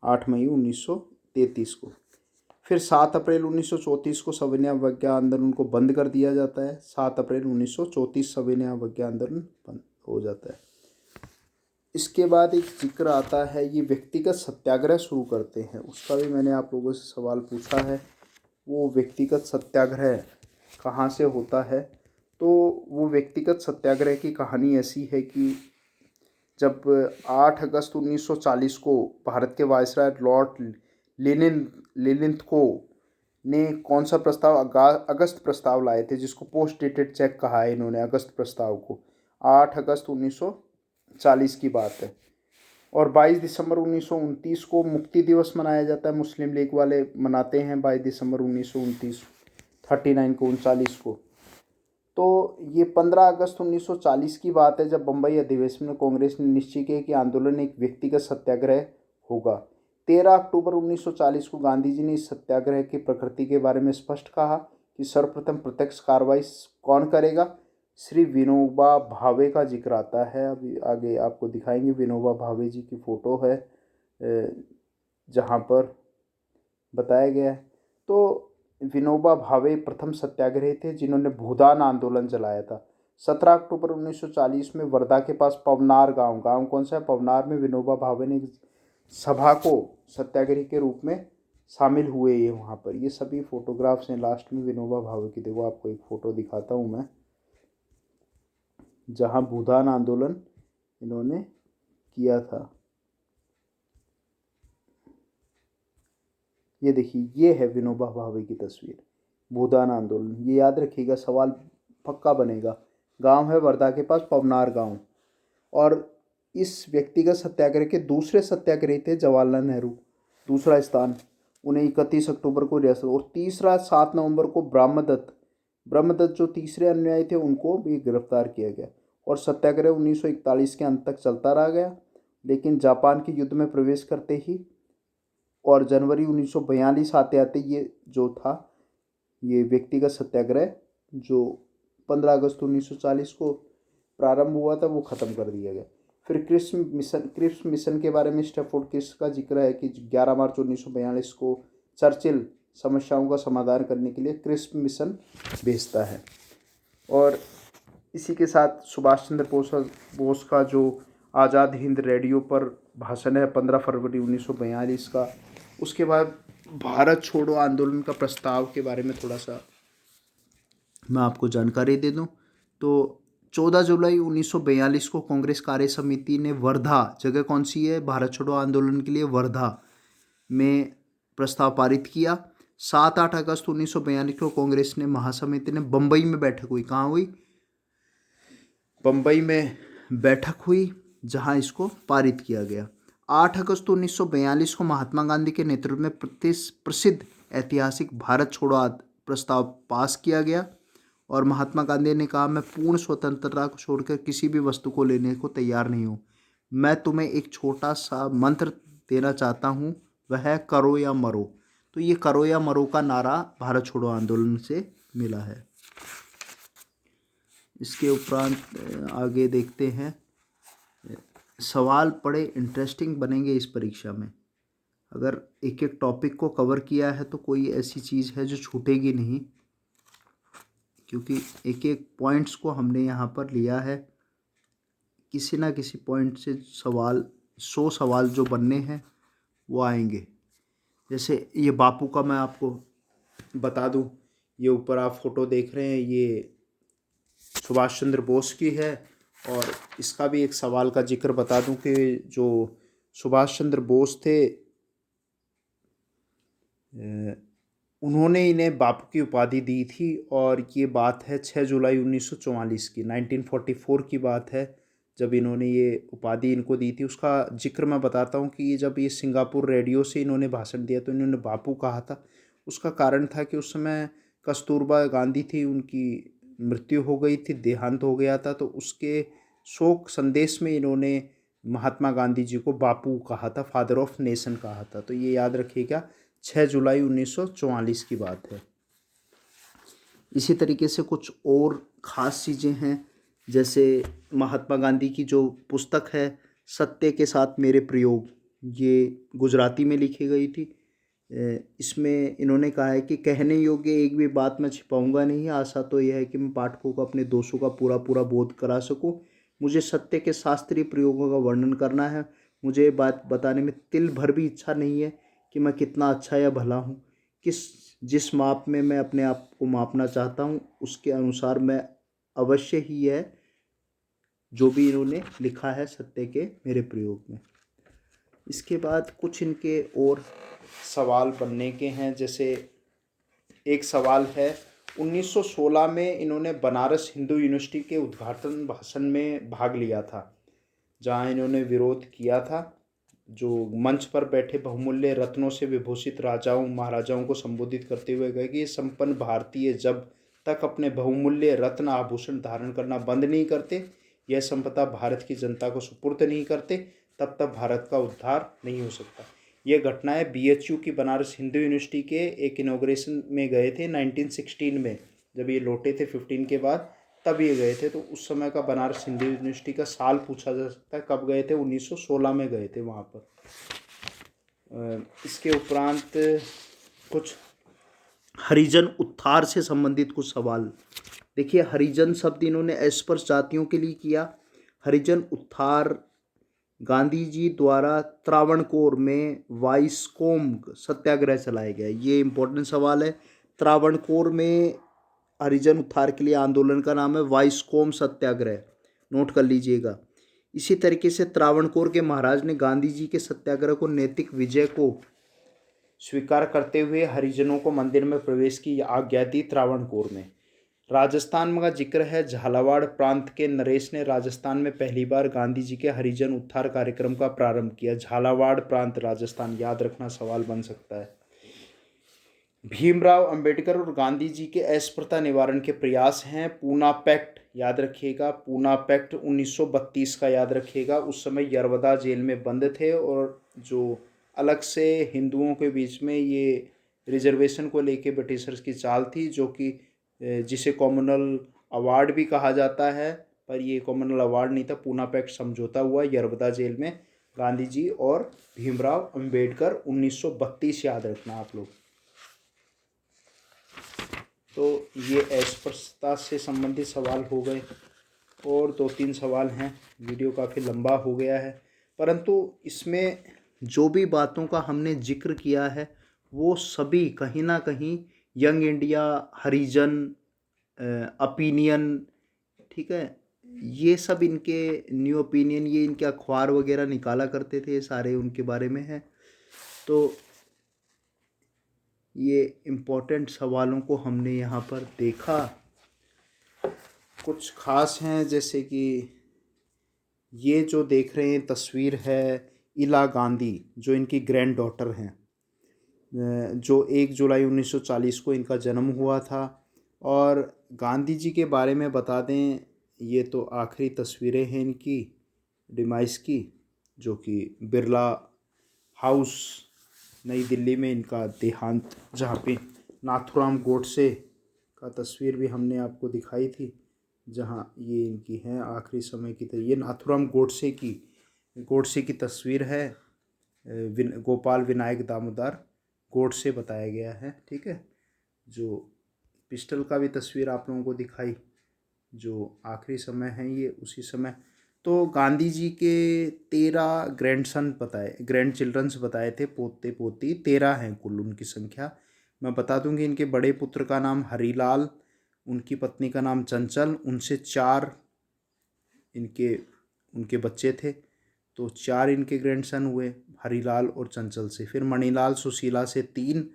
S1: 8 मई 1933 को। फिर 7 अप्रैल 1934 को सविनय अवज्ञा आंदोलन को बंद कर दिया जाता है। 7 अप्रैल 1934 सविनय अवज्ञा आंदोलन बंद हो जाता है। इसके बाद एक जिक्र आता है, ये व्यक्तिगत सत्याग्रह शुरू करते हैं। उसका भी मैंने आप लोगों से सवाल पूछा है, वो व्यक्तिगत सत्याग्रह कहाँ से होता है। तो वो व्यक्तिगत सत्याग्रह की कहानी ऐसी है कि जब 8 अगस्त 1940 को भारत के वायसराय लॉर्ड लिलिंथको ने कौन सा प्रस्ताव, अगस्त प्रस्ताव लाए थे, जिसको पोस्ट डेटेड चेक कहा है इन्होंने, अगस्त प्रस्ताव को। 8 अगस्त 1940 की बात है। और 22 दिसंबर 1929 को मुक्ति दिवस मनाया जाता है। मुस्लिम लीग वाले मनाते हैं 22 दिसंबर 1929, 39 को, 39 को। तो ये 15 अगस्त 1940 की बात है, जब बम्बई अधिवेशन में कांग्रेस ने निश्चय किया कि आंदोलन एक व्यक्तिगत सत्याग्रह होगा। 13 अक्टूबर 1940 को गांधी जी ने इस सत्याग्रह की प्रकृति के बारे में स्पष्ट कहा कि सर्वप्रथम प्रत्यक्ष कार्रवाई कौन करेगा। श्री विनोबा भावे का जिक्र आता है, अभी आगे आपको दिखाएंगे। विनोबा भावे जी की फ़ोटो है जहाँ पर बताया गया है। तो विनोबा भावे प्रथम सत्याग्रही थे जिन्होंने भूदान आंदोलन चलाया था। 17 अक्टूबर 1940 में वर्धा के पास पवनार गांव कौन सा है, पवनार में विनोबा भावे ने सभा को सत्याग्रही के रूप में शामिल हुए। ये वहाँ पर ये सभी फोटोग्राफ्स हैं लास्ट में विनोबा भावे की। देखो आपको एक फ़ोटो दिखाता हूँ मैं, जहाँ भूदान आंदोलन इन्होंने किया था। ये देखिए, ये है विनोबा भावे की तस्वीर, भूदान आंदोलन। ये याद रखिएगा, सवाल पक्का बनेगा। गांव है वर्धा के पास पवनार गांव। और इस व्यक्तिगत सत्याग्रह के दूसरे सत्याग्रही थे जवाहरलाल नेहरू, दूसरा स्थान। उन्हें 31 अक्टूबर को रियासत, और तीसरा 7 नवंबर को ब्रह्मदत्त जो तीसरे अनुयायी थे उनको भी गिरफ्तार किया गया। और सत्याग्रह 1941 के अंत तक चलता रह गया, लेकिन जापान के युद्ध में प्रवेश करते ही और जनवरी 1942 आते आते ये जो था, ये व्यक्तिगत सत्याग्रह जो 15 अगस्त 1940 को प्रारंभ हुआ था, वो ख़त्म कर दिया गया। फिर क्रिप्स मिशन के बारे में स्टैफोर्ड क्रिप्स का जिक्र है कि 11 मार्च 1942 को चर्चिल समस्याओं का समाधान करने के लिए क्रिप्स मिशन भेजता है। और इसी के साथ सुभाष चंद्र बोस का जो आज़ाद हिंद रेडियो पर भाषण है 15 फरवरी 1942 का। उसके बाद भारत छोड़ो आंदोलन का प्रस्ताव के बारे में थोड़ा सा मैं आपको जानकारी दे दूं। तो 14 जुलाई 1942 को कांग्रेस कार्य समिति ने वर्धा, जगह कौन सी है भारत छोड़ो आंदोलन के लिए, वर्धा में प्रस्ताव पारित किया। 7-8 अगस्त 1942 को कांग्रेस ने महासमिति ने बम्बई में बैठक हुई। कहाँ हुई? बम्बई में बैठक हुई, जहां इसको पारित किया गया। 8 अगस्त 1942 को महात्मा गांधी के नेतृत्व में प्रसिद्ध ऐतिहासिक भारत छोड़ो प्रस्ताव पास किया गया। और महात्मा गांधी ने कहा, मैं पूर्ण स्वतंत्रता को छोड़कर किसी भी वस्तु को लेने को तैयार नहीं हूँ। मैं तुम्हें एक छोटा सा मंत्र देना चाहता हूँ, वह है करो या मरो। तो ये करो या मरो का नारा भारत छोड़ो आंदोलन से मिला है। इसके उपरांत आगे देखते हैं, सवाल बड़े इंटरेस्टिंग बनेंगे इस परीक्षा में। अगर एक एक टॉपिक को कवर किया है तो कोई ऐसी चीज़ है जो छूटेगी नहीं, क्योंकि एक एक पॉइंट्स को हमने यहाँ पर लिया है। किसी ना किसी पॉइंट से सवाल, 100 सवाल जो बनने हैं वो आएंगे। जैसे ये बापू का मैं आपको बता दूं, ये ऊपर आप फोटो देख रहे हैं, ये सुभाष चंद्र बोस की है। और इसका भी एक सवाल का जिक्र बता दूं कि जो सुभाष चंद्र बोस थे, उन्होंने इन्हें बापू की उपाधि दी थी। और ये बात है 6 जुलाई 1944 की, 1944 की बात है जब इन्होंने ये उपाधि इनको दी थी। उसका जिक्र मैं बताता हूँ कि ये जब ये सिंगापुर रेडियो से इन्होंने भाषण दिया तो इन्होंने बापू कहा था। उसका कारण था कि उस समय कस्तूरबा गांधी थी, उनकी मृत्यु हो गई थी, देहांत हो गया था। तो उसके शोक संदेश में इन्होंने महात्मा गांधी जी को बापू कहा था, फादर ऑफ नेशन कहा था। तो ये याद रखिएगा, 6 जुलाई 1944 की बात है। इसी तरीके से कुछ और ख़ास चीज़ें हैं, जैसे महात्मा गांधी की जो पुस्तक है सत्य के साथ मेरे प्रयोग, ये गुजराती में लिखी गई थी। इसमें इन्होंने कहा है कि कहने योग्य एक भी बात मैं छिपाऊंगा नहीं, आशा तो यह है कि मैं पाठकों को अपने दोषों का पूरा पूरा बोध करा सकूं। मुझे सत्य के शास्त्रीय प्रयोगों का वर्णन करना है। मुझे ये बात बताने में तिल भर भी इच्छा नहीं है कि मैं कितना अच्छा या भला हूँ। जिस माप में मैं अपने आप को मापना चाहता हूँ उसके अनुसार मैं अवश्य ही है, जो भी इन्होंने लिखा है सत्य के मेरे प्रयोग में। इसके बाद कुछ इनके और सवाल बनने के हैं। जैसे एक सवाल है, 1916 में इन्होंने बनारस हिंदू यूनिवर्सिटी के उद्घाटन भाषण में भाग लिया था, जहां इन्होंने विरोध किया था। जो मंच पर बैठे बहुमूल्य रत्नों से विभूषित राजाओं महाराजाओं को संबोधित करते हुए कहा कि ये संपन्न भारतीय जब तक अपने बहुमूल्य रत्न आभूषण धारण करना बंद नहीं करते, यह संपदा भारत की जनता को सुपुर्द नहीं करते, तब तक भारत का उद्धार नहीं हो सकता। ये घटनाएं BHU की बनारस हिंदू यूनिवर्सिटी के एक इनॉग्रेशन में गए थे 1916 में, जब ये लौटे थे 15 के बाद, तब ये गए थे। तो उस समय का बनारस हिंदू यूनिवर्सिटी का साल पूछा जा सकता है, कब गए थे? 1916 में गए थे वहाँ पर। इसके उपरांत कुछ हरिजन उत्थान से संबंधित कुछ सवाल। देखिए, हरिजन शब्द इन्होंने अस्पृश्य जातियों के लिए किया। हरिजन उत्थान गांधी जी द्वारा त्रावणकोर में वाइस्कोम सत्याग्रह चलाया गया, ये इंपॉर्टेंट सवाल है। त्रावणकोर में हरिजन उत्थान के लिए आंदोलन का नाम है वाइस्कोम सत्याग्रह, नोट कर लीजिएगा। इसी तरीके से त्रावणकोर के महाराज ने गांधी जी के सत्याग्रह को नैतिक विजय को स्वीकार करते हुए हरिजनों को मंदिर में प्रवेश की आज्ञा दी। त्रावणकोर में राजस्थान में का जिक्र है। झालावाड़ प्रांत के नरेश ने राजस्थान में पहली बार गांधी जी के हरिजन उत्थान कार्यक्रम का प्रारंभ किया। झालावाड़ प्रांत राजस्थान, याद रखना, सवाल बन सकता है। भीमराव अंबेडकर और गांधी जी के अस्पृश्यता निवारण के प्रयास हैं। पूना पैक्ट, याद रखिएगा, पूना पैक्ट 1932 का, याद रखिएगा। उस समय यरवदा जेल में बंद थे और जो अलग से हिंदुओं के बीच में ये रिजर्वेशन को लेके ब्रिटिशर्स की चाल थी, जो कि जिसे कॉमनल अवार्ड भी कहा जाता है, पर ये कॉमनल अवार्ड नहीं था। पूना पैक्ट समझौता हुआ यरवदा जेल में गांधी जी और भीमराव अंबेडकर, 1932, याद रखना आप लोग। तो ये अस्पृश्यता से संबंधित सवाल हो गए। और 2-3 सवाल हैं। वीडियो काफ़ी लंबा हो गया है, परंतु इसमें जो भी बातों का हमने जिक्र किया है वो सभी कहीं ना कहीं यंग इंडिया, हरिजन, ओपिनियन, ठीक है, ये सब इनके न्यू ओपिनियन, ये इनके अखबार वगैरह निकाला करते थे, ये सारे उनके बारे में है। तो ये इम्पोर्टेंट सवालों को हमने यहाँ पर देखा। कुछ खास हैं, जैसे कि ये जो देख रहे हैं तस्वीर है इला गांधी, जो इनकी ग्रैंड डॉटर हैं, जो 1 जुलाई 1940 को इनका जन्म हुआ था। और गांधी जी के बारे में बता दें, ये तो आखिरी तस्वीरें हैं इनकी डिमाइस की, जो कि बिरला हाउस नई दिल्ली में इनका देहांत, जहाँ पे नाथूराम गोडसे का तस्वीर भी हमने आपको दिखाई थी, जहाँ ये इनकी है आखिरी समय की। तो ये नाथूराम गोडसे की तस्वीर है। गोपाल विनायक दामोदर गोडसे बताया गया है, ठीक है। जो पिस्टल का भी तस्वीर आप लोगों को दिखाई, जो आखिरी समय है ये उसी समय। तो गांधी जी के 13 ग्रैंड चिल्ड्रंस बताए थे, पोते पोती 13 हैं कुल उनकी संख्या। मैं बता दूंगी, इनके बड़े पुत्र का नाम हरीलाल, उनकी पत्नी का नाम चंचल, उनसे 4 उनके बच्चे थे। तो 4 इनके ग्रैंडसन हुए हरीलाल और चंचल से। फिर मणिलाल सुशीला से 3,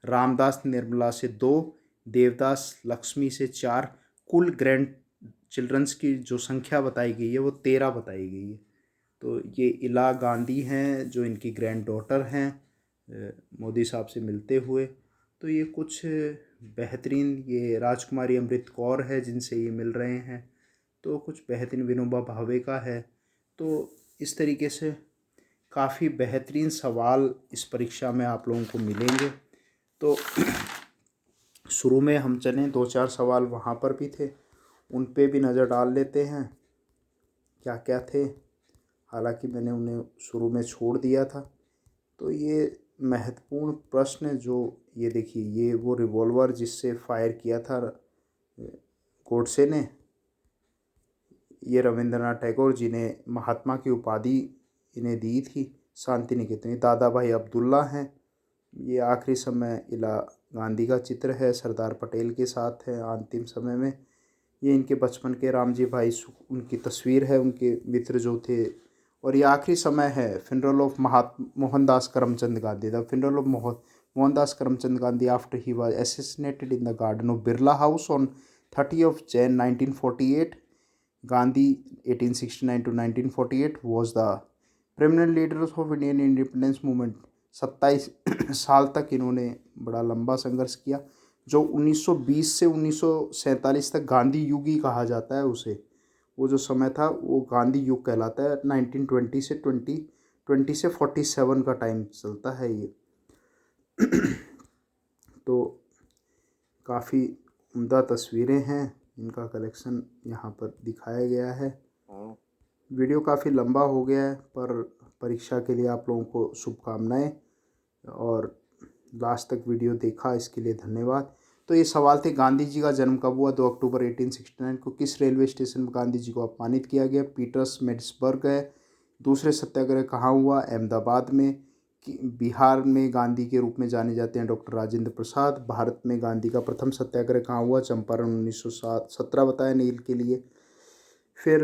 S1: रामदास निर्मला से 2, देवदास लक्ष्मी से 4। कुल ग्रैंड चिल्ड्रंस की जो संख्या बताई गई है वो 13 बताई गई है। तो ये इला गांधी हैं जो इनकी ग्रैंड डॉटर हैं मोदी साहब से मिलते हुए। तो ये कुछ बेहतरीन, ये राजकुमारी अमृत कौर है जिनसे ये मिल रहे हैं। तो कुछ बेहतरीन, विनोबा भावे का है। तो इस तरीके से काफ़ी बेहतरीन सवाल इस परीक्षा में आप लोगों को मिलेंगे। तो शुरू में हम चलें, 2-4 सवाल वहाँ पर भी थे, उन पे भी नज़र डाल लेते हैं क्या क्या थे। हालांकि मैंने उन्हें शुरू में छोड़ दिया था। तो ये महत्वपूर्ण प्रश्न जो, ये देखिए, ये वो रिवॉल्वर जिससे फायर किया था गोडसे ने, ये रविंद्रनाथ टैगोर जी ने महात्मा की उपाधि इन्हें दी थी शांति निकेतन। दादा भाई अब्दुल्ला हैं। ये आखिरी समय इला गांधी का चित्र है, सरदार पटेल के साथ है अंतिम समय में। ये इनके बचपन के राम जी भाई, उनकी तस्वीर है, उनके मित्र जो थे। और ये आखिरी समय है, funeral of Mohandas Karamchand Gandhi, the funeral of Mohandas Karamchand Gandhi after he was assassinated in the garden of Birla House on 30 of Jan 1948. Gandhi 1869 to 1948 was the preeminent leader of Indian independence movement. 27 साल तक इन्होंने बड़ा लंबा संघर्ष किया। जो 1920 से 1947 तक गांधी युग ही कहा जाता है उसे, वो जो समय था वो गांधी युग कहलाता है। 1920 से 47 का टाइम चलता है ये। तो काफ़ी उम्दा तस्वीरें हैं, इनका कलेक्शन यहाँ पर दिखाया गया है। वीडियो काफ़ी लंबा हो गया है, पर परीक्षा के लिए आप लोगों को शुभकामनाएं, और लास्ट तक वीडियो देखा इसके लिए धन्यवाद। तो ये सवाल थे, गांधी जी का जन्म कब हुआ? 2 अक्टूबर 1869 को। किस रेलवे स्टेशन पर गांधी जी को अपमानित किया गया? पीटर्सबर्ग है। दूसरे सत्याग्रह कहाँ हुआ? अहमदाबाद में। बिहार में गांधी के रूप में जाने जाते हैं डॉक्टर राजेंद्र प्रसाद। भारत में गांधी का प्रथम सत्याग्रह कहाँ हुआ? चंपारण 1917 बताया नील के लिए। फिर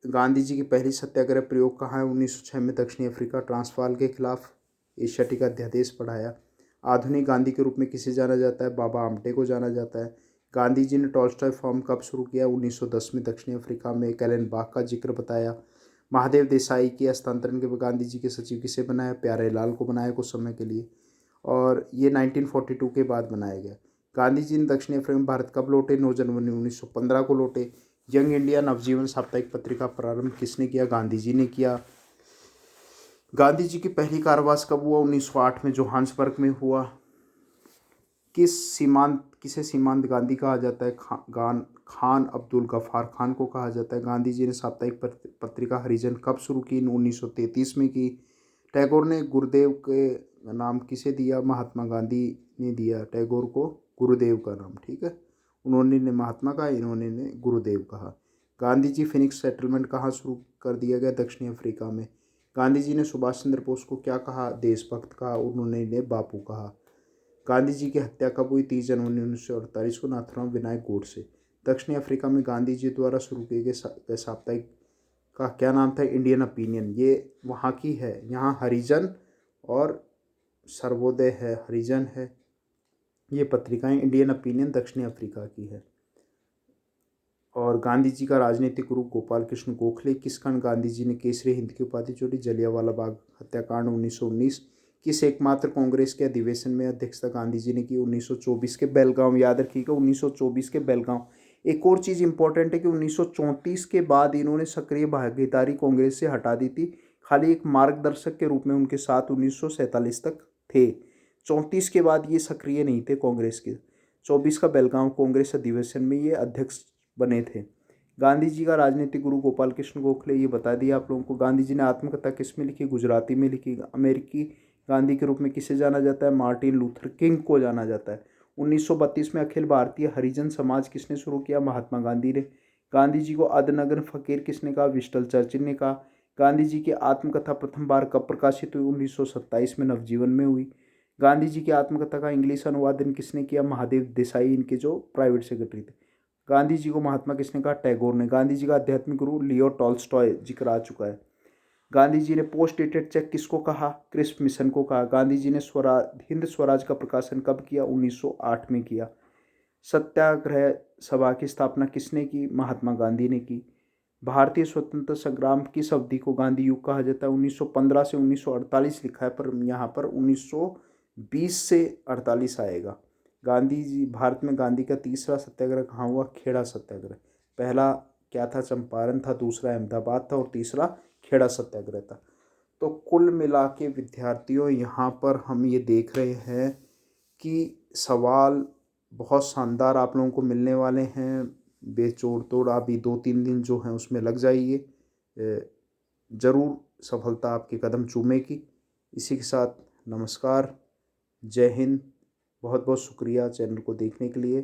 S1: गांधी जी की पहली सत्याग्रह प्रयोग कहाँ है? 1906 में दक्षिणी अफ्रीका, ट्रांसवाल के खिलाफ एशियाटिक अध्यादेश पढ़ाया। आधुनिक गांधी के रूप में किसे जाना जाता है? बाबा आमटे को जाना जाता है। गांधी जी ने टॉल्स्टॉय फॉर्म कब शुरू किया? 1910 में दक्षिणी अफ्रीका में। कैलेनबाग का जिक्र बताया। महादेव देसाई के हस्तांतरण के बाद गांधी जी के सचिव किसे बनाया? प्यारे लाल को बनाया कुछ समय के लिए, और ये 1942 के बाद बनाया गया। गांधी जी ने दक्षिणी अफ्रीका में भारत कब लौटे? 9 जनवरी 1915 को लौटे। यंग इंडिया नवजीवन साप्ताहिक पत्रिका प्रारंभ किसने किया? गांधी जी ने किया। गांधी जी की पहली कारावास कब हुआ? 1908 में जोहान्सबर्ग में हुआ। किसे सीमांत गांधी कहा जाता है? खान अब्दुल गफ्फार खान को कहा जाता है। गांधी जी ने साप्ताहिक पत्रिका हरिजन कब शुरू की? 1933 में की। टैगोर ने गुरुदेव के नाम किसे दिया? महात्मा गांधी ने दिया टैगोर को गुरुदेव का नाम, ठीक है। उन्होंने ने महात्मा कहा, इन्होंने ने गुरुदेव कहा। गांधी जी फिनिक्स सेटलमेंट कहाँ शुरू कर दिया गया? दक्षिणी अफ्रीका में। गांधी जी ने सुभाष चंद्र बोस को क्या कहा? देशभक्त कहा। उन्होंने ने बापू कहा। गांधी जी की हत्या कब हुई? 30 जनवरी 1948 को, नाथुराम विनायक गोडसे। दक्षिणी अफ्रीका में गांधी जी द्वारा शुरू किए गए साप्ताहिक का क्या नाम था? Indian opinion. ये वहाँ की है, यहाँ हरिजन और सर्वोदय है, हरिजन है। ये पत्रिकाएं इंडियन ओपिनियन दक्षिणी अफ्रीका की है। और गांधी जी का राजनीतिक गुरु गोपाल कृष्ण गोखले। किस कारण गांधी जी ने केसरी हिंद की उपाधि छोड़ी? जलियांवाला बाग हत्याकांड 1919। किस एकमात्र कांग्रेस के अधिवेशन में अध्यक्षता गांधी जी ने की? 1924 के बेलगांव। याद रखिएगा, 1924 के बेलगांव। एक और चीज़ इंपॉर्टेंट है कि 1934 के बाद इन्होंने सक्रिय भागीदारी कांग्रेस से हटा दी थी। खाली एक मार्गदर्शक के रूप में उनके साथ 1947 तक थे। 34 के बाद ये सक्रिय नहीं थे कांग्रेस के। 24 का बेलगांव कांग्रेस अधिवेशन में ये अध्यक्ष बने थे। गांधी जी का राजनीतिक गुरु गोपाल कृष्ण गोखले, ये बता दिया आप लोगों को। गांधी जी ने आत्मकथा किस में लिखी? गुजराती में लिखी। अमेरिकी गांधी के रूप में किसे जाना जाता है? मार्टिन लूथर किंग को जाना जाता है। 1932 में अखिल भारतीय हरिजन समाज किसने शुरू किया? महात्मा गांधी ने। गांधी जी को अदनग्न फकीर किसने कहा? विंस्टन चर्चिल ने कहा। गांधी जी की आत्मकथा प्रथम बार कब प्रकाशित हुई? 1927 में नवजीवन में हुई। गांधी जी की आत्मकथा का इंग्लिश अनुवादन किसने किया? महादेव देसाई, इनके जो प्राइवेट सेक्रेटरी थे। गांधी जी को महात्मा किसने कहा? टैगोर ने। गांधी जी का आध्यात्मिक गुरु लियो टॉल्स्टॉय, जिक्र आ चुका है। गांधी जी ने पोस्ट डेटेड चेक किसको कहा? क्रिस्प मिशन को कहा। गांधी जी ने हिंद स्वराज का प्रकाशन कब किया? 1908 में किया। सत्याग्रह सभा की स्थापना किसने की? महात्मा गांधी ने की। भारतीय स्वतंत्रता संग्राम किस अवधि को गांधी युग कहा जाता है? 1915 से 1948 लिखा है, पर यहाँ पर 1920 से 48 आएगा। गांधी जी भारत में गांधी का तीसरा सत्याग्रह कहाँ हुआ? खेड़ा सत्याग्रह। पहला क्या था? चंपारण था, दूसरा अहमदाबाद था और तीसरा खेड़ा सत्याग्रह था। तो कुल मिला के विद्यार्थियों, यहाँ पर हम ये देख रहे हैं कि सवाल बहुत शानदार आप लोगों को मिलने वाले हैं। बेचोड़ तोड़ अभी 2-3 दिन जो हैं उसमें लग जाइए, ज़रूर सफलता आपके कदम चूमेगी। इसी के साथ नमस्कार, जय हिंद। बहुत बहुत शुक्रिया चैनल को देखने के लिए।